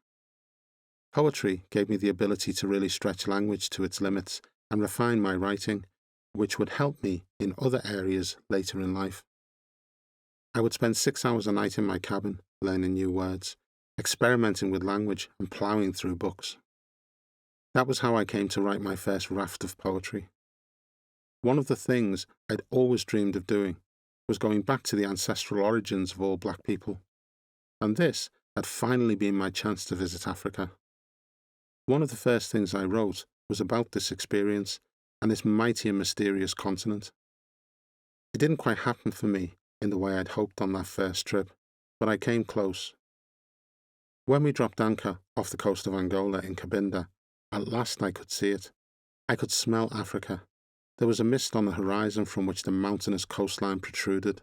Poetry gave me the ability to really stretch language to its limits and refine my writing, which would help me in other areas later in life. I would spend 6 hours a night in my cabin, learning new words, experimenting with language and ploughing through books. That was how I came to write my first raft of poetry. One of the things I'd always dreamed of doing was going back to the ancestral origins of all black people, and this had finally been my chance to visit Africa. One of the first things I wrote was about this experience and this mighty and mysterious continent. It didn't quite happen for me in the way I'd hoped on that first trip, but I came close. When we dropped anchor off the coast of Angola in Cabinda, at last I could see it. I could smell Africa. There was a mist on the horizon from which the mountainous coastline protruded.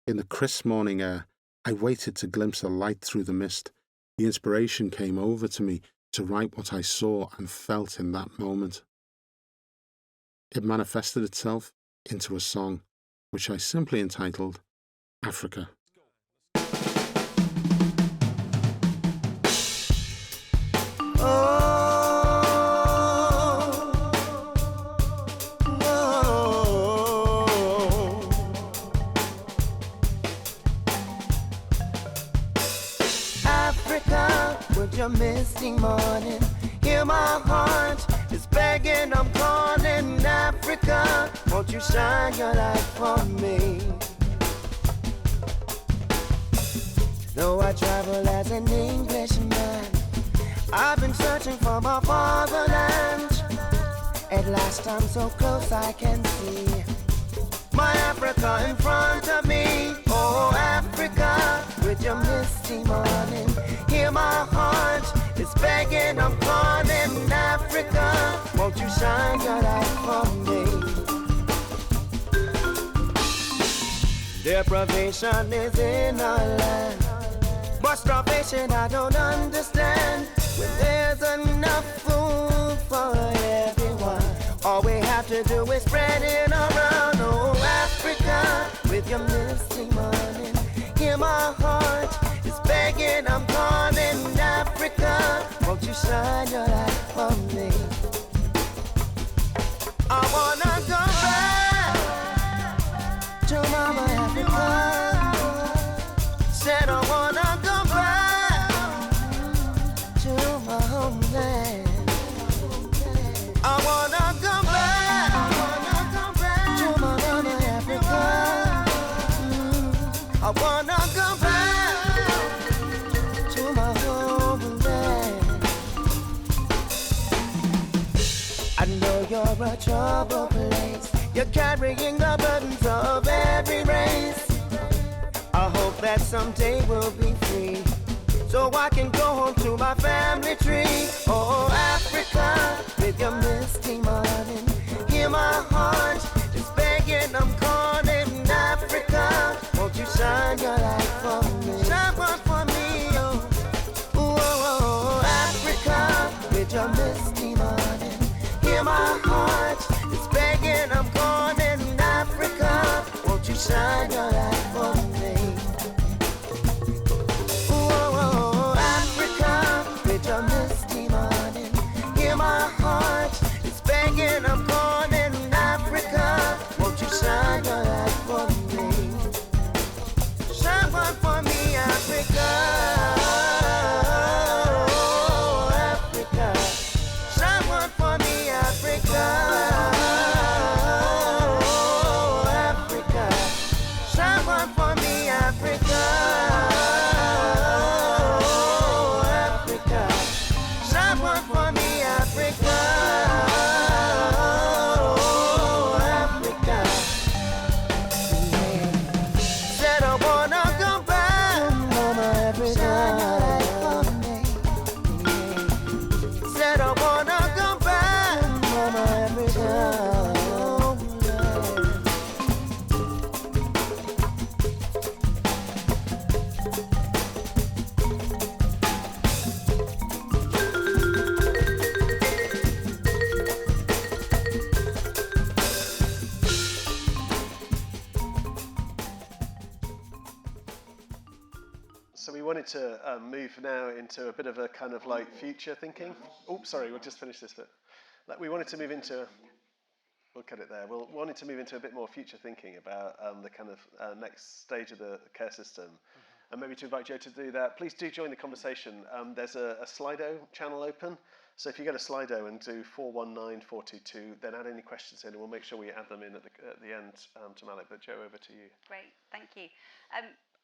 In the crisp morning air, I waited to glimpse a light through the mist. The inspiration came over to me to write what I saw and felt in that moment. It manifested itself into a song, which I simply entitled Africa. Your misty morning, hear my heart is begging, I'm calling. Africa, won't you shine your light for me? Though I travel as an Englishman, I've been searching for my fatherland. At last I'm so close I can see my Africa in front of me. Oh, Africa, with your misty morning, hear my heart is begging, I'm calling. Africa, won't you shine your light for me? Deprivation is in our land, but starvation I don't understand. When there's enough food for everyone, all we have to do is spread it around. Oh, Africa, with your misty morning, hear my heart is begging, I'm calling. Africa, won't you shine your light for me? I wanna go back to Mama Africa. Said I wanna go back to my homeland. I wanna go back to my Mama Africa. I wanna go back to my homeland. I know you're a troubled place. You're carrying the burdens of every race. I hope that someday we'll be free, so I can go home to my family tree. Oh, Africa, with your misty morning, hear my heart is begging, I'm calling. Africa, won't you shine your light for me? Shine one for me, oh. Ooh, oh, oh, Africa, with your misty morning, hear my heart is begging, I'm calling. Africa, won't you shine your light for me? Ooh, oh, oh, Africa, with your misty morning, hear my heart is begging, I'm calling. Africa, won't you shine your light for me? Shine So we wanted to move now into a bit of a kind of like future thinking. Oops, sorry, we'll just finish this bit. We wanted to move into, we'll cut it there. We wanted to move into a bit more future thinking about the kind of next stage of the care system. And maybe to invite Joe to do that, please do join the conversation. There's a Slido channel open. So if you go to Slido and do 419422, then add any questions in and we'll make sure we add them in at the end to Malik. But Joe, over to you. Great, thank you.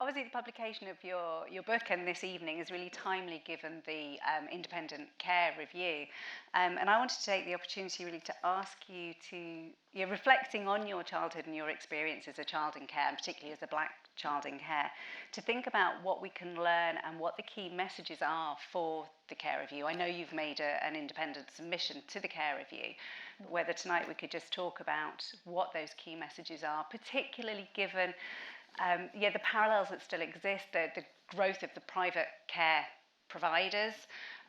Obviously, the publication of your book and this evening is really timely given the independent care review. And I wanted to take the opportunity really to ask you to, you're reflecting on your childhood and your experience as a child in care, and particularly as a black child in care, to think about what we can learn and what the key messages are for the care review. I know you've made an independent submission to the care review, but whether tonight we could just talk about what those key messages are, particularly given the parallels that still exist, the growth of the private care providers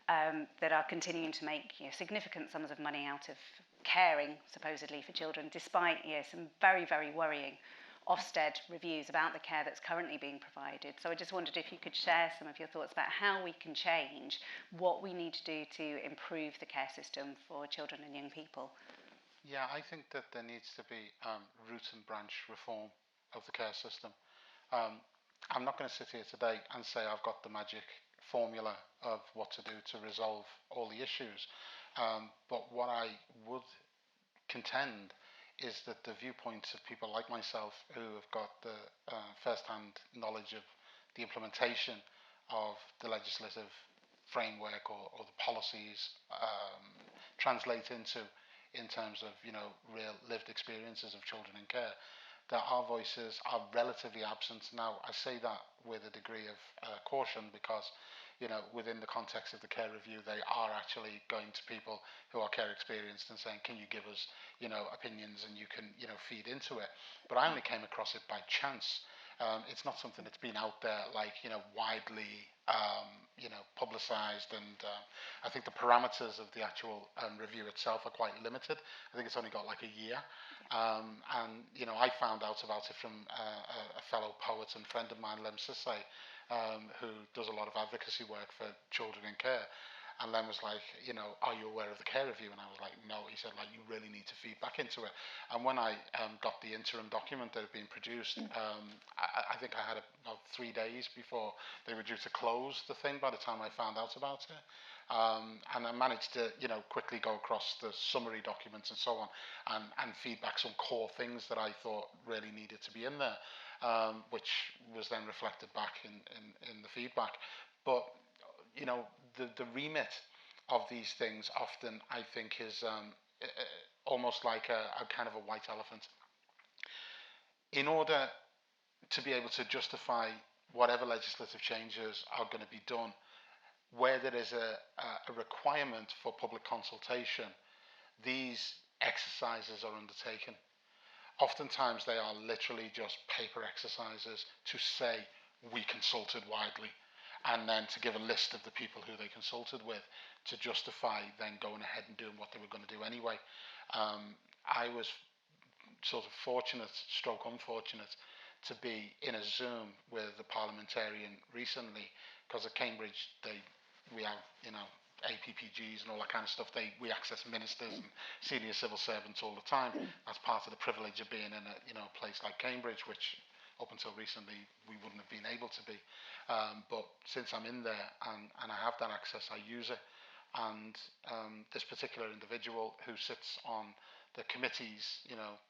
that are continuing to make significant sums of money out of caring, supposedly, for children, despite some very, very worrying Ofsted reviews about the care that's currently being provided. So I just wondered if you could share some of your thoughts about how we can change, what we need to do to improve the care system for children and young people. Yeah, I think that there needs to be root and branch reform of the care system. I'm not going to sit here today and say I've got the magic formula of what to do to resolve all the issues, but what I would contend is that the viewpoints of people like myself who have got the first-hand knowledge of the implementation of the legislative framework or the policies translate into in terms of real lived experiences of children in care, that our voices are relatively absent. Now, I say that with a degree of caution because, within the context of the care review, they are actually going to people who are care experienced and saying, can you give us, opinions, and you can, feed into it. But I only came across it by chance. It's not something that's been out there widely, publicised, and I think the parameters of the actual review itself are quite limited. I think it's only got like a year, and I found out about it from a fellow poet and friend of mine, Lem Sisse, who does a lot of advocacy work for children in care. And Len was like, are you aware of the care review? And I was like, no. He said, you really need to feed back into it. And when I got the interim document that had been produced, I think I had about 3 days before they were due to close the thing by the time I found out about it. And I managed to, quickly go across the summary documents and so on and feed back some core things that I thought really needed to be in there, which was then reflected back in the feedback. But the remit of these things often, I think, is almost like a kind of a white elephant. In order to be able to justify whatever legislative changes are going to be done, where there is a requirement for public consultation, these exercises are undertaken. Oftentimes they are literally just paper exercises to say we consulted widely, and then to give a list of the people who they consulted with to justify then going ahead and doing what they were going to do anyway. I was sort of fortunate, stroke unfortunate, to be in a Zoom with a parliamentarian recently, because at Cambridge we have APPGs and all that kind of stuff. We access ministers and senior civil servants all the time. That's part of the privilege of being in a place like Cambridge, which up until recently we wouldn't have been able to be. But since I'm in there and I have that access, I use it. And this particular individual who sits on the committees,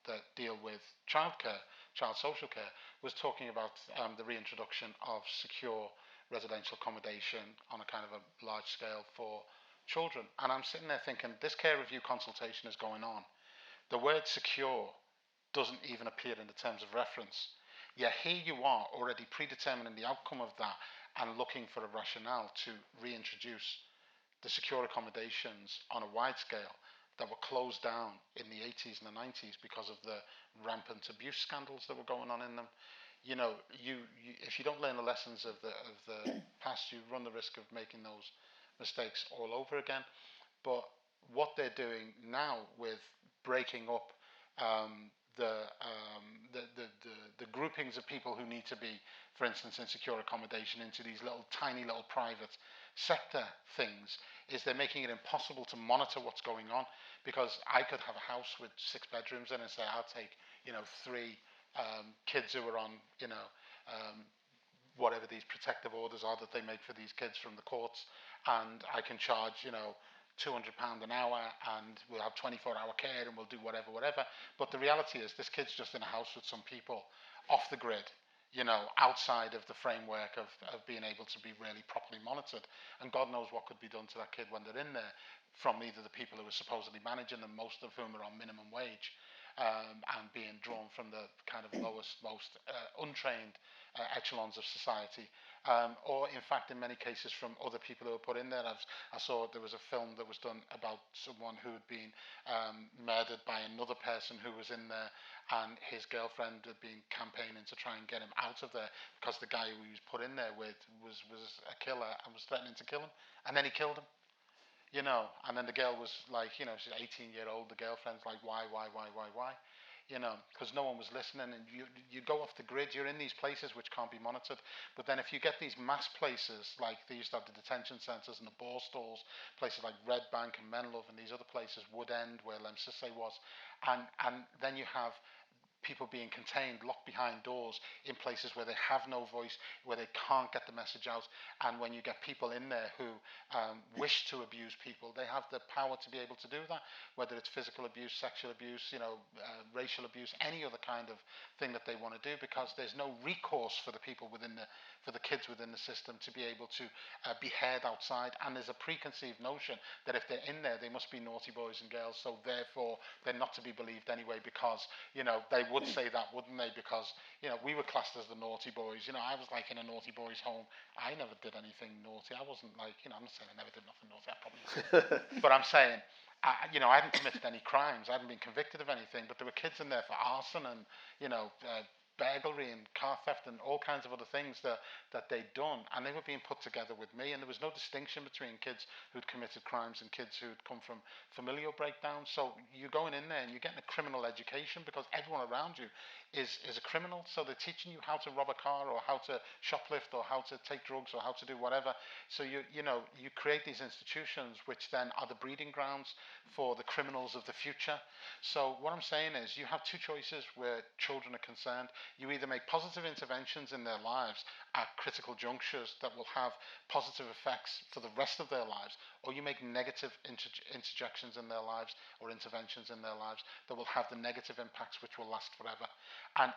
that deal with childcare, child social care, was talking about the reintroduction of secure residential accommodation on a kind of a large scale for children. And I'm sitting there thinking, this care review consultation is going on. The word secure doesn't even appear in the terms of reference. Yet here you are already predetermining the outcome of that and looking for a rationale to reintroduce the secure accommodations on a wide scale that were closed down in the 80s and the 90s because of the rampant abuse scandals that were going on in them. If you don't learn the lessons of the past, you run the risk of making those mistakes all over again. But what they're doing now with breaking up the groupings of people who need to be, for instance, in secure accommodation into these tiny little private sector things, is they're making it impossible to monitor what's going on. Because I could have a house with 6 bedrooms in and say, I'll take, 3 kids who are on, whatever these protective orders are that they make for these kids from the courts, and I can charge, £200 an hour, and we'll have 24-hour care, and we'll do whatever. But the reality is, this kid's just in a house with some people off the grid, outside of the framework of being able to be really properly monitored. And God knows what could be done to that kid when they're in there from either the people who are supposedly managing them, most of whom are on minimum wage, and being drawn from the kind of lowest, most untrained echelons of society, or in fact in many cases from other people who were put in there. I saw there was a film that was done about someone who had been murdered by another person who was in there, and his girlfriend had been campaigning to try and get him out of there because the guy who he was put in there with was a killer and was threatening to kill him, and then he killed him. And then the girl was like, she's 18-year-old, the girlfriend's like, why? Because no one was listening, and you go off the grid, you're in these places which can't be monitored. But then if you get these mass places, like they used to have the detention centres and the bore stalls, places like Red Bank and Menlove and these other places, Wood End, where Lemsisay was, and then you have people being contained, locked behind doors in places where they have no voice, where they can't get the message out. And when you get people in there who wish to abuse people, they have the power to be able to do that, whether it's physical abuse, sexual abuse, racial abuse, any other kind of thing that they want to do, because there's no recourse for the people for the kids within the system to be able to be heard outside. And there's a preconceived notion that if they're in there, they must be naughty boys and girls, so therefore they're not to be believed anyway, because, they would say that, wouldn't they? Because, we were classed as the naughty boys. I was like in a naughty boys home. I never did anything naughty. I wasn't like, I'm not saying I never did nothing naughty. I probably did. But I'm saying, I hadn't committed any crimes. I hadn't been convicted of anything. But there were kids in there for arson and, burglary and car theft and all kinds of other things that they'd done, and they were being put together with me, and there was no distinction between kids who'd committed crimes and kids who'd come from familial breakdowns. So you're going in there and you're getting a criminal education, because everyone around you is a criminal. So they're teaching you how to rob a car, or how to shoplift, or how to take drugs, or how to do whatever. So you create these institutions which then are the breeding grounds for the criminals of the future. So what I'm saying is, you have 2 choices where children are concerned. You either make positive interventions in their lives at critical junctures that will have positive effects for the rest of their lives, or you make negative interjections in their lives, or interventions in their lives that will have the negative impacts which will last forever. And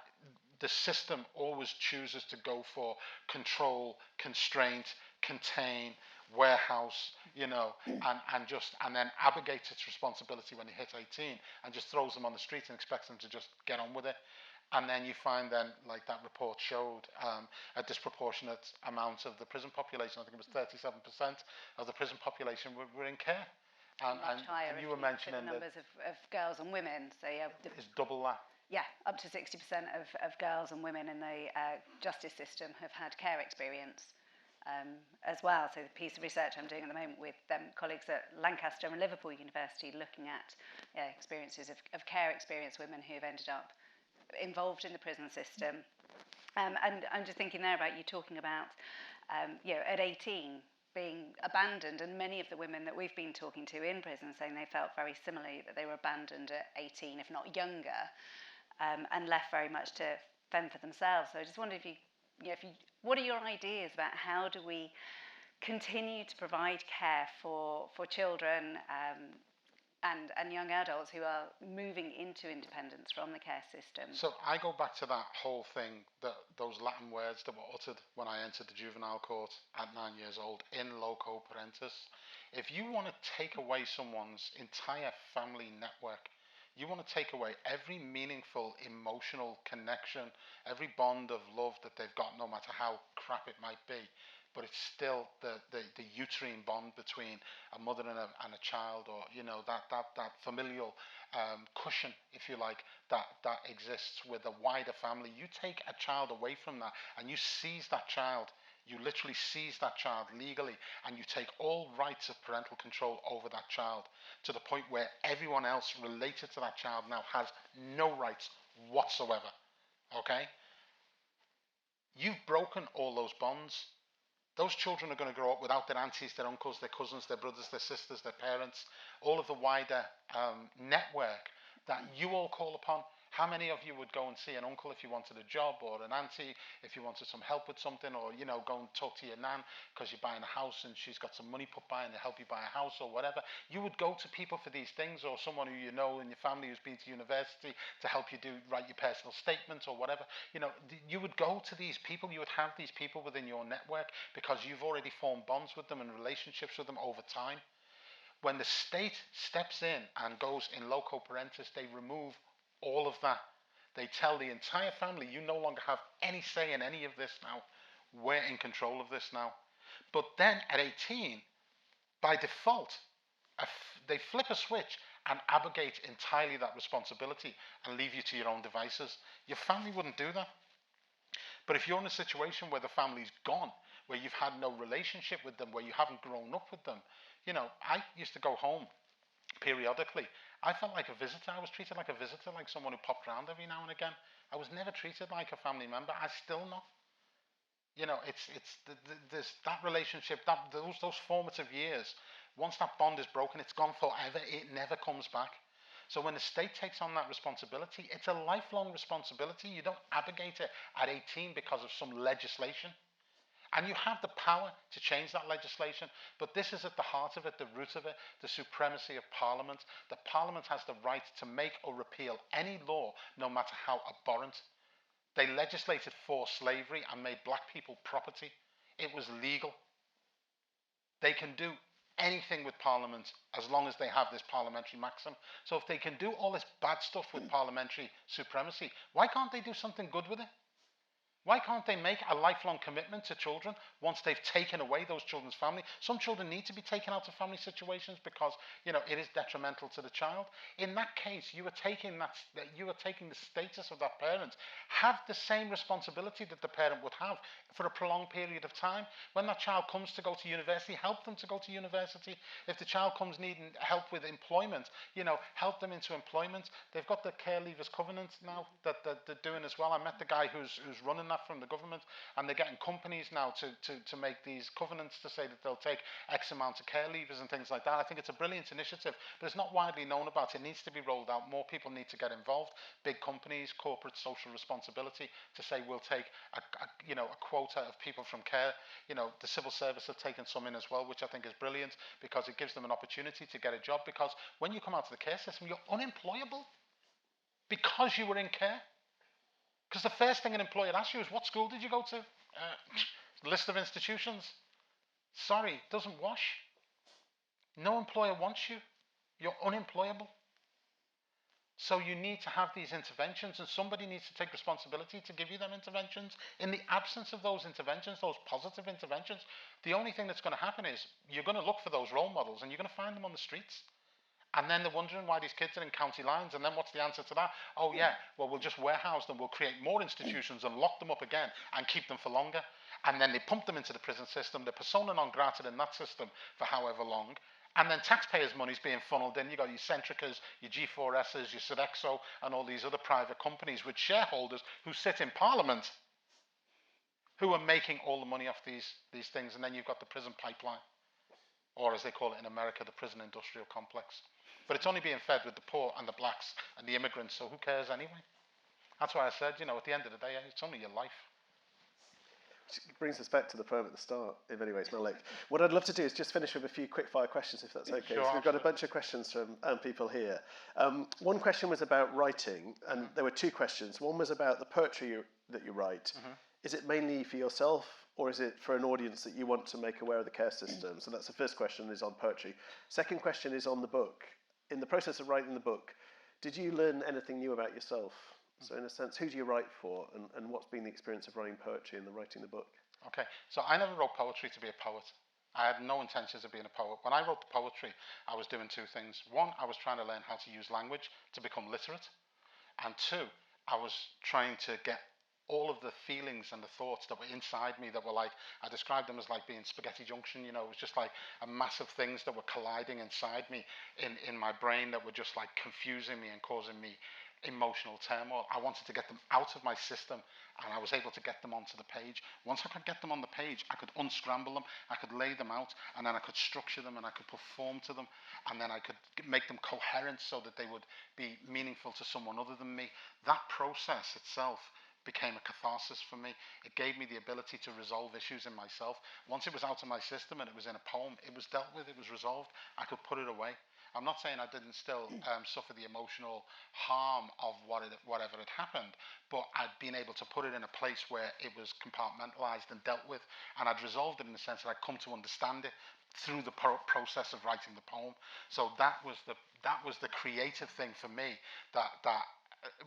the system always chooses to go for control, constraint, contain, warehouse, and then abrogates its responsibility when they hit 18 and just throws them on the street and expects them to just get on with it. And then you find then, like that report showed, a disproportionate amount of the prison population, I think it was 37% of the prison population were in care. And you were mentioning the numbers of girls and women. So it's double that. Yeah, up to 60% of girls and women in the justice system have had care experience as well. So the piece of research I'm doing at the moment with colleagues at Lancaster and Liverpool University, looking at experiences of care experienced women who've ended up involved in the prison system. And I'm just thinking there about you talking about, at 18 being abandoned, and many of the women that we've been talking to in prison saying they felt very similarly, that they were abandoned at 18, if not younger, and left very much to fend for themselves. So I just wondered what are your ideas about how do we continue to provide care for children and young adults who are moving into independence from the care system? So I go back to that whole thing, those Latin words that were uttered when I entered the juvenile court at 9 years old, in loco parentis. If you want to take away someone's entire family network, you want to take away every meaningful emotional connection, every bond of love that they've got, no matter how crap it might be, but it's still the uterine bond between a mother and a child, or that familial cushion, if you like, that exists with a wider family. You take a child away from that and you seize that child. You literally seize that child legally, and you take all rights of parental control over that child, to the point where everyone else related to that child now has no rights whatsoever. Okay? You've broken all those bonds. Those children are going to grow up without their aunties, their uncles, their cousins, their brothers, their sisters, their parents, all of the wider network that you all call upon. How many of you would go and see an uncle if you wanted a job, or an auntie if you wanted some help with something, or, you know, go and talk to your nan because you're buying a house and she's got some money put by and they help you buy a house or whatever. You would go to people for these things, or someone who you know in your family who's been to university to help you write your personal statements or whatever. You know, you would go to these people, you would have these people within your network because you've already formed bonds with them and relationships with them over time. When the state steps in and goes in loco parentis, they remove all of that. They tell the entire family, you no longer have any say in any of this now. We're in control of this now. But then at 18, by default, they flip a switch and abrogate entirely that responsibility and leave you to your own devices. Your family wouldn't do that. But if you're in a situation where the family's gone, where you've had no relationship with them, where you haven't grown up with them, you know, I used to go home periodically. I felt like a visitor. I was treated like a visitor, like someone who popped around every now and again. I was never treated like a family member. I still not. You know, there's that relationship, those formative years. Once that bond is broken, it's gone forever. It never comes back. So when the state takes on that responsibility, it's a lifelong responsibility. You don't abrogate it at 18 because of some legislation. And you have the power to change that legislation, but this is at the heart of it, the root of it, the supremacy of Parliament. The Parliament has the right to make or repeal any law, no matter how abhorrent. They legislated for slavery and made black people property. It was legal. They can do anything with Parliament as long as they have this parliamentary maxim. So if they can do all this bad stuff with parliamentary supremacy, why can't they do something good with it? Why can't they make a lifelong commitment to children once they've taken away those children's family? Some children need to be taken out of family situations because, you know, it is detrimental to the child. In that case, you are taking the status of that parent. Have the same responsibility that the parent would have for a prolonged period of time. When that child comes to go to university, help them to go to university. If the child comes needing help with employment, you know, help them into employment. They've got the Care Leavers Covenant now that they're doing as well. I met the guy who's running that from the government, and they're getting companies now to make these covenants to say that they'll take X amount of care leavers and things like that. I think it's a brilliant initiative, but it's not widely known about. It needs to be rolled out. More people need to get involved. Big companies, corporate social responsibility, to say we'll take a quota of people from care. You know, the civil service have taken some in as well, which I think is brilliant because it gives them an opportunity to get a job, because when you come out of the care system, you're unemployable because you were in care. Because the first thing an employer asks you is, what school did you go to? List of institutions. Sorry, doesn't wash. No employer wants you. You're unemployable. So you need to have these interventions, and somebody needs to take responsibility to give you them interventions. In the absence of those interventions, those positive interventions, the only thing that's going to happen is you're going to look for those role models and you're going to find them on the streets. And then they're wondering why these kids are in county lines. And then what's the answer to that? Oh yeah, well, we'll just warehouse them. We'll create more institutions and lock them up again and keep them for longer. And then they pump them into the prison system. They're persona non grata in that system for however long. And then taxpayers' money's being funneled in. You've got your Centricas, your G4S's, your Sodexo, and all these other private companies with shareholders who sit in Parliament who are making all the money off these things. And then you've got the prison pipeline, or as they call it in America, the prison industrial complex. But it's only being fed with the poor and the blacks and the immigrants, so who cares anyway? That's why I said, you know, at the end of the day, it's only your life. Which brings us back to the poem at the start, in many ways, Malik. What I'd love to do is just finish with a few quick-fire questions, if that's okay. Sure, so we've got a bunch of questions from people here. One question was about writing, and there were two questions. One was about the poetry that you write. Is it mainly for yourself, or is it for an audience that you want to make aware of the care system? So that's the first question, is on poetry. Second question is on the book. In the process of writing the book, did you learn anything new about yourself? So in a sense, who do you write for, and what's been the experience of writing poetry and writing the book? Okay, so I never wrote poetry to be a poet. I had no intentions of being a poet. When I wrote the poetry, I was doing two things. One, I was trying to learn how to use language to become literate. And two, I was trying to get all of the feelings and the thoughts that were inside me that were like, I described them as like being spaghetti junction, you know, it was just like a mass of things that were colliding inside me in my brain that were just like confusing me and causing me emotional turmoil. I wanted to get them out of my system, and I was able to get them onto the page. Once I could get them on the page, I could unscramble them, I could lay them out, and then I could structure them, and I could perform to them, and then I could make them coherent so that they would be meaningful to someone other than me. That process itself became a catharsis for me. It gave me the ability to resolve issues in myself. Once it was out of my system and it was in a poem, it was dealt with, it was resolved. I could put it away. I'm not saying I didn't still suffer the emotional harm of whatever had happened, but I'd been able to put it in a place where it was compartmentalized and dealt with, and I'd resolved it in the sense that I'd come to understand it through the process of writing the poem. So that was the creative thing for me that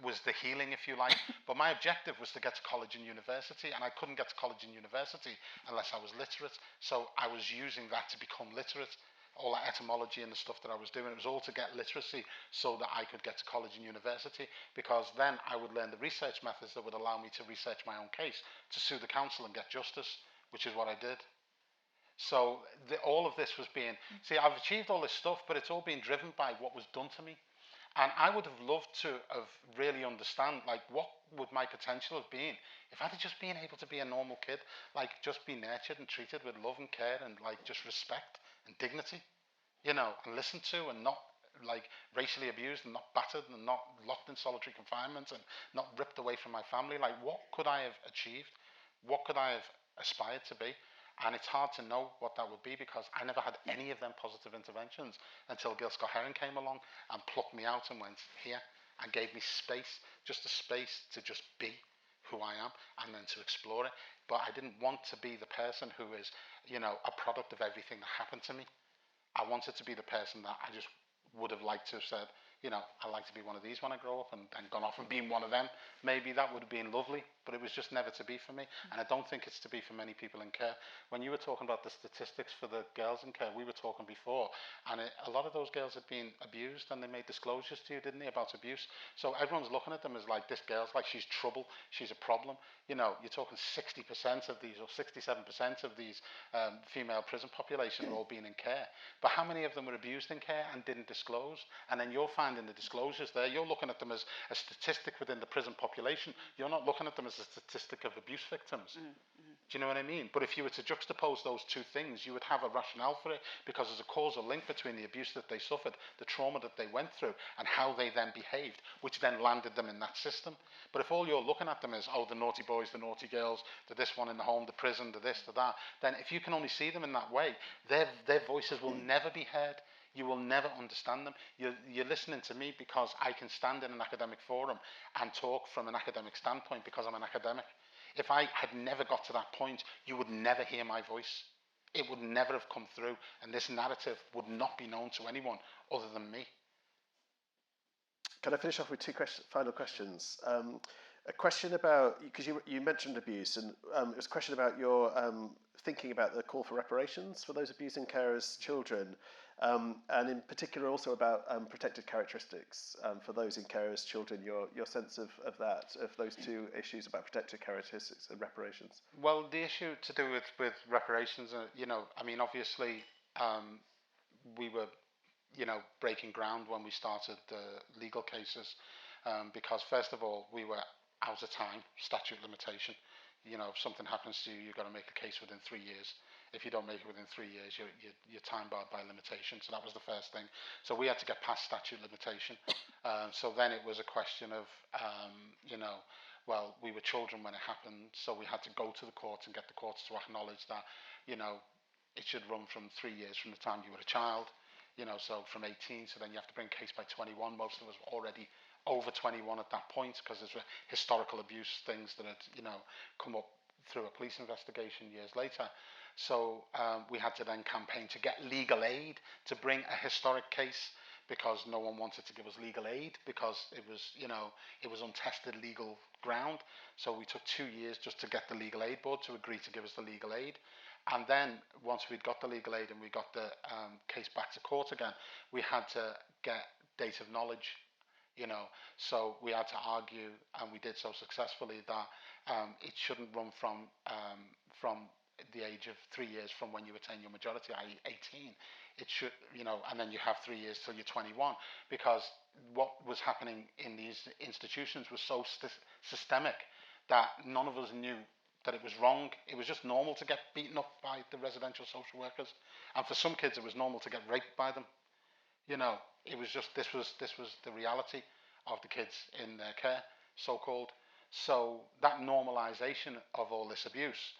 was the healing, if you like. But my objective was to get to college and university, and I couldn't get to college and university unless I was literate. So I was using that to become literate. All that etymology and the stuff that I was doing, it was all to get literacy so that I could get to college and university, because then I would learn the research methods that would allow me to research my own case, to sue the council and get justice, which is what I did. So all of this was being, see, I've achieved all this stuff, but it's all being driven by what was done to me. And I would have loved to have really understand, like, what would my potential have been if I'd have just been able to be a normal kid, like, just be nurtured and treated with love and care and, like, just respect and dignity, you know, and listened to, and not, like, racially abused and not battered and not locked in solitary confinement and not ripped away from my family. Like, what could I have achieved? What could I have aspired to be? And it's hard to know what that would be, because I never had any of them positive interventions until Gil Scott-Heron came along and plucked me out and went here and gave me space, just a space to just be who I am and then to explore it. But I didn't want to be the person who is, you know, a product of everything that happened to me. I wanted to be the person that I just would have liked to have said, you know, I'd like to be one of these when I grow up, and gone off and been one of them. Maybe that would have been lovely, but it was just never to be for me. And I don't think it's to be for many people in care. When you were talking about the statistics for the girls in care, we were talking before, and a lot of those girls had been abused, and they made disclosures to you, didn't they, about abuse? So everyone's looking at them as like, this girl's like, she's trouble, she's a problem. You know, you're talking 60% of these, or 67% of these female prison population are all being in care. But how many of them were abused in care and didn't disclose? And then you're finding the disclosures there. You're looking at them as a statistic within the prison population. You're not looking at them as a statistic of abuse victims. Do you know what I mean? But if you were to juxtapose those two things, you would have a rationale for it, because there's a causal link between the abuse that they suffered, the trauma that they went through, and how they then behaved, which then landed them in that system. But if all you're looking at them is, oh, the naughty boys, the naughty girls, the this one in the home, the prison, the this, the that, then if you can only see them in that way, their voices will never be heard. You will never understand them. You're listening to me because I can stand in an academic forum and talk from an academic standpoint, because I'm an academic. If I had never got to that point, you would never hear my voice. It would never have come through, and this narrative would not be known to anyone other than me. Can I finish off with two final questions? A question about, because you mentioned abuse, and it was a question about your thinking about the call for reparations for those abused in care as children, and in particular also about protected characteristics for those in care as children, your sense of that, of those two issues about protected characteristics and reparations. Well, the issue to do with reparations, you know, I mean, obviously we were, you know, breaking ground when we started the legal cases, because first of all, we were out of time, statute limitation. You know, if something happens to you, you've got to make a case within 3 years. If you don't make it within 3 years, you're time barred by limitation. So that was the first thing. So we had to get past statute limitation. So then it was a question of, you know, well, we were children when it happened, so we had to go to the courts and get the courts to acknowledge that, you know, it should run from 3 years from the time you were a child, you know, so from 18, so then you have to bring case by 21. Most of us were already over 21 at that point, because there's historical abuse things that had, you know, come up through a police investigation years later. So we had to then campaign to get legal aid to bring a historic case, because no one wanted to give us legal aid, because it was, you know, it was untested legal ground. So we took 2 years just to get the legal aid board to agree to give us the legal aid. And then once we'd got the legal aid and we got the case back to court again, we had to get date of knowledge, you know. So we had to argue, and we did so successfully, that it shouldn't run from the age of 3 years from when you attain your majority, i.e. 18. It should, and then you have 3 years till you're 21, because what was happening in these institutions was so systemic that none of us knew that it was wrong. It was just normal to get beaten up by the residential social workers, and for some kids it was normal to get raped by them. It was just this was the reality of the kids in their care, so-called. So that normalization of all this abuse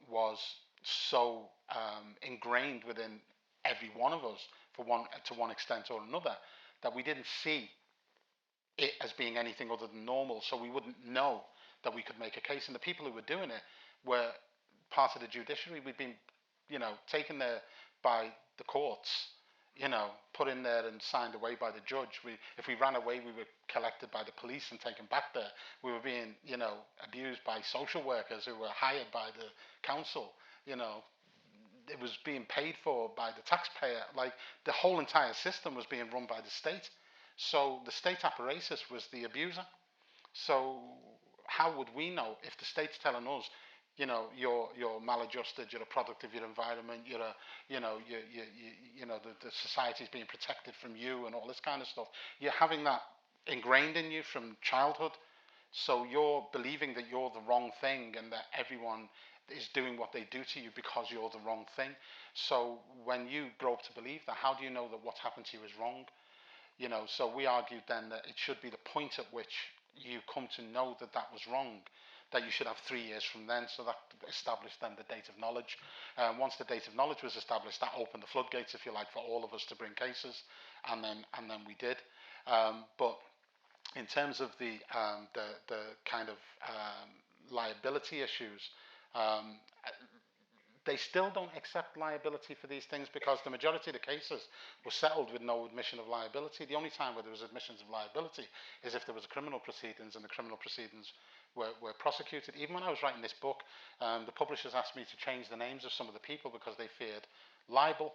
was so ingrained within every one of us, to one extent or another, that we didn't see it as being anything other than normal. So we wouldn't know that we could make a case. And the people who were doing it were part of the judiciary. We'd been, taken there by the courts, put in there and signed away by the judge. If we ran away, we were collected by the police and taken back there. We were being, abused by social workers who were hired by the council. It was being paid for by the taxpayer. Like, the whole entire system was being run by the state. So the state apparatus was the abuser. So how would we know if the state's telling us, you're maladjusted, you're a product of your environment, the society's being protected from you and all this kind of stuff. You're having that ingrained in you from childhood. So you're believing that you're the wrong thing and that everyone is doing what they do to you because you're the wrong thing. So when you grow up to believe that, how do you know that what's happened to you is wrong? So we argued then that it should be the point at which you come to know that that was wrong, that you should have 3 years from then. So that established then the date of knowledge. Once the date of knowledge was established, that opened the floodgates, if you like, for all of us to bring cases, and then we did. But in terms of the kind of liability issues, they still don't accept liability for these things, because the majority of the cases were settled with no admission of liability. The only time where there was admissions of liability is if there was criminal proceedings, and the criminal proceedings were prosecuted. Even when I was writing this book, the publishers asked me to change the names of some of the people because they feared libel,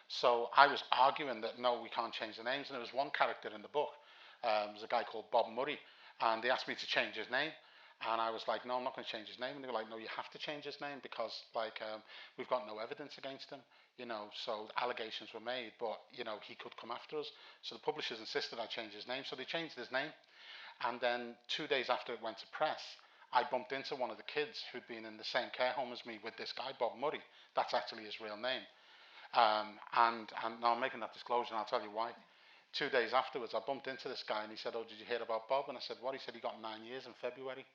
So I was arguing that no, we can't change the names. And there was one character in the book, there was a guy called Bob Murray, and they asked me to change his name. And I was like, no, I'm not going to change his name. And they were like, no, you have to change his name because, we've got no evidence against him, So allegations were made, but, he could come after us. So the publishers insisted I change his name. So they changed his name. And then 2 days after it went to press, I bumped into one of the kids who'd been in the same care home as me with this guy, Bob Murray. That's actually his real name. And now I'm making that disclosure, and I'll tell you why. 2 days afterwards, I bumped into this guy, and he said, oh, did you hear about Bob? And I said, what? He said he got 9 years in February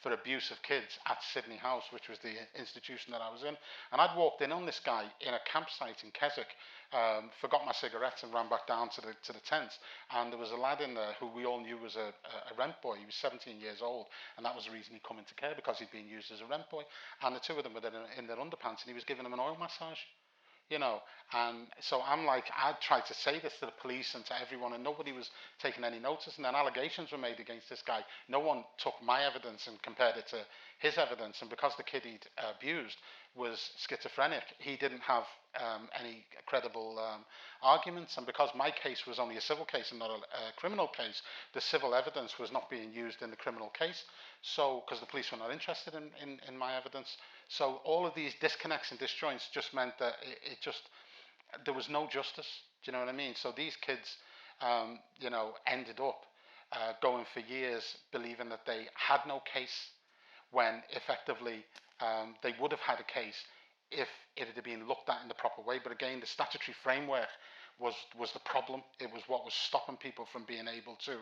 for abuse of kids at Sydney House, which was the institution that I was in. And I'd walked in on this guy in a campsite in Keswick, forgot my cigarettes and ran back down to the tents. And there was a lad in there who we all knew was a rent boy. He was 17 years old, and that was the reason he come into care, because he'd been used as a rent boy. And the two of them were in their underpants, and he was giving them an oil massage. And so I'm like, I tried to say this to the police and to everyone, and nobody was taking any notice. And then allegations were made against this guy. No one took my evidence and compared it to his evidence. And because the kid he'd abused was schizophrenic, he didn't have any credible arguments. And because my case was only a civil case and not a criminal case, the civil evidence was not being used in the criminal case. So, because the police were not interested in my evidence. So all of these disconnects and disjoints just meant that there was no justice. Do you know what I mean? So these kids, ended up going for years believing that they had no case, when effectively they would have had a case if it had been looked at in the proper way. But again, the statutory framework was the problem. It was what was stopping people from being able to,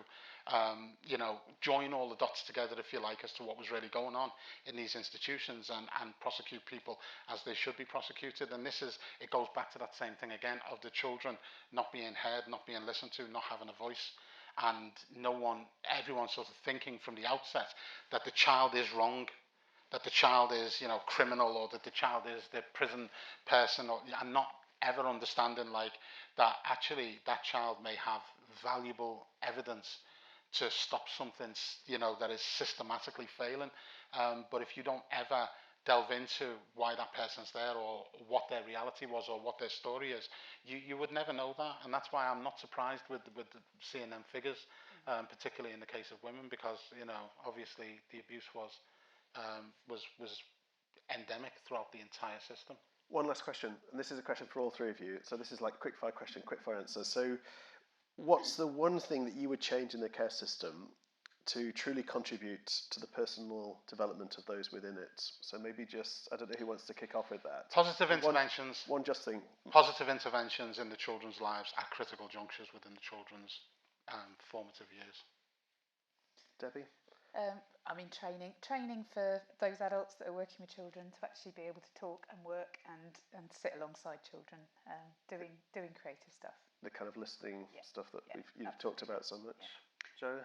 join all the dots together, if you like, as to what was really going on in these institutions, and prosecute people as they should be prosecuted. And it goes back to that same thing again, of the children not being heard, not being listened to, not having a voice. And everyone sort of thinking from the outset that the child is wrong, that the child is, criminal, or that the child is the prison person, and not ever understanding that actually that child may have valuable evidence to stop something, that is systematically failing. But if you don't ever delve into why that person's there, or what their reality was, or what their story is, you would never know that. And that's why I'm not surprised with seeing them figures, particularly in the case of women, because obviously the abuse was endemic throughout the entire system. One last question, and this is a question for all three of you. So this is like quick-fire question, quick-fire answer. So what's the one thing that you would change in the care system to truly contribute to the personal development of those within it? So maybe just, I don't know who wants to kick off with that. Positive interventions. One just thing. Positive interventions in the children's lives at critical junctures within the children's formative years. Debbie? I mean, training for those adults that are working with children to actually be able to talk and work and sit alongside children, doing creative stuff. The kind of listening stuff that you've talked about so much. Jo?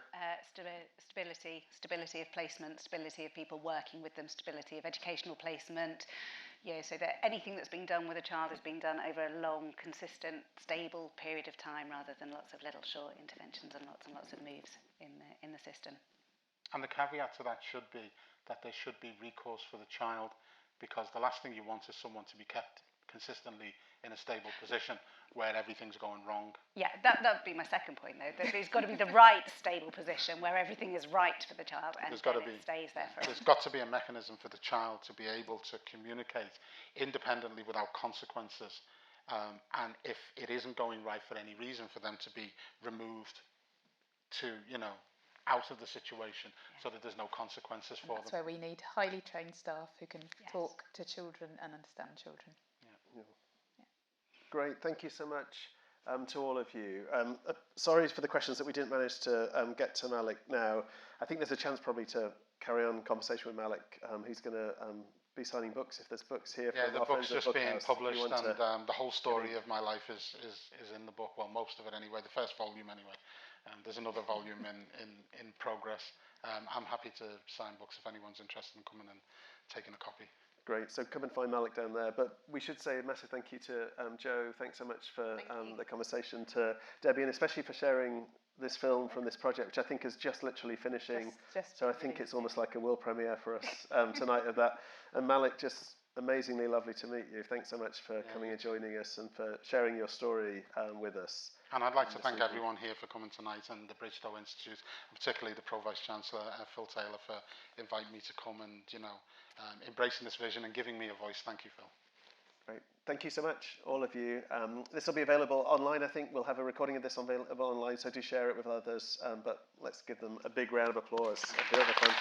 Stability of placement, stability of people working with them, stability of educational placement. So that anything that's being done with a child is being done over a long, consistent, stable period of time, rather than lots of little short interventions and lots of moves in the system. And the caveat to that should be that there should be recourse for the child, because the last thing you want is someone to be kept consistently in a stable position where everything's going wrong. Yeah, that would be my second point, though. That there's got to be the right stable position where everything is right for the child and it stays there for There's got to be a mechanism for the child to be able to communicate independently without consequences. And if it isn't going right for any reason, for them to be removed to, out of the situation, so that there's no consequences for them. That's where we need highly trained staff who can talk to children and understand children. Yeah. Great, thank you so much to all of you. Sorry for the questions that we didn't manage to get to Malik now. I think there's a chance probably to carry on conversation with Malik. He's going to be signing books, if there's books here. Yeah, the book's just being published, and the whole story to... of my life is in the book. Well, most of it anyway, the first volume anyway. There's another volume in progress. I'm happy to sign books if anyone's interested in coming and taking a copy. Great, so come and find Malik down there. But we should say a massive thank you to Jo. Thanks so much for the conversation, to Debbie, and especially for sharing this film from this project, which I think is just literally finishing. So I think it's almost like a world premiere for us tonight of that. And Malik, just amazingly lovely to meet you. Thanks so much for coming and joining us and for sharing your story with us. And I'd like to thank everyone here for coming tonight, and the Bridgestow Institute, and particularly the Pro-Vice Chancellor, Phil Taylor, for inviting me to come and, embracing this vision and giving me a voice. Thank you, Phil. Great. Thank you so much, all of you. This will be available online, I think. We'll have a recording of this available online, so do share it with others. But let's give them a big round of applause at the other front.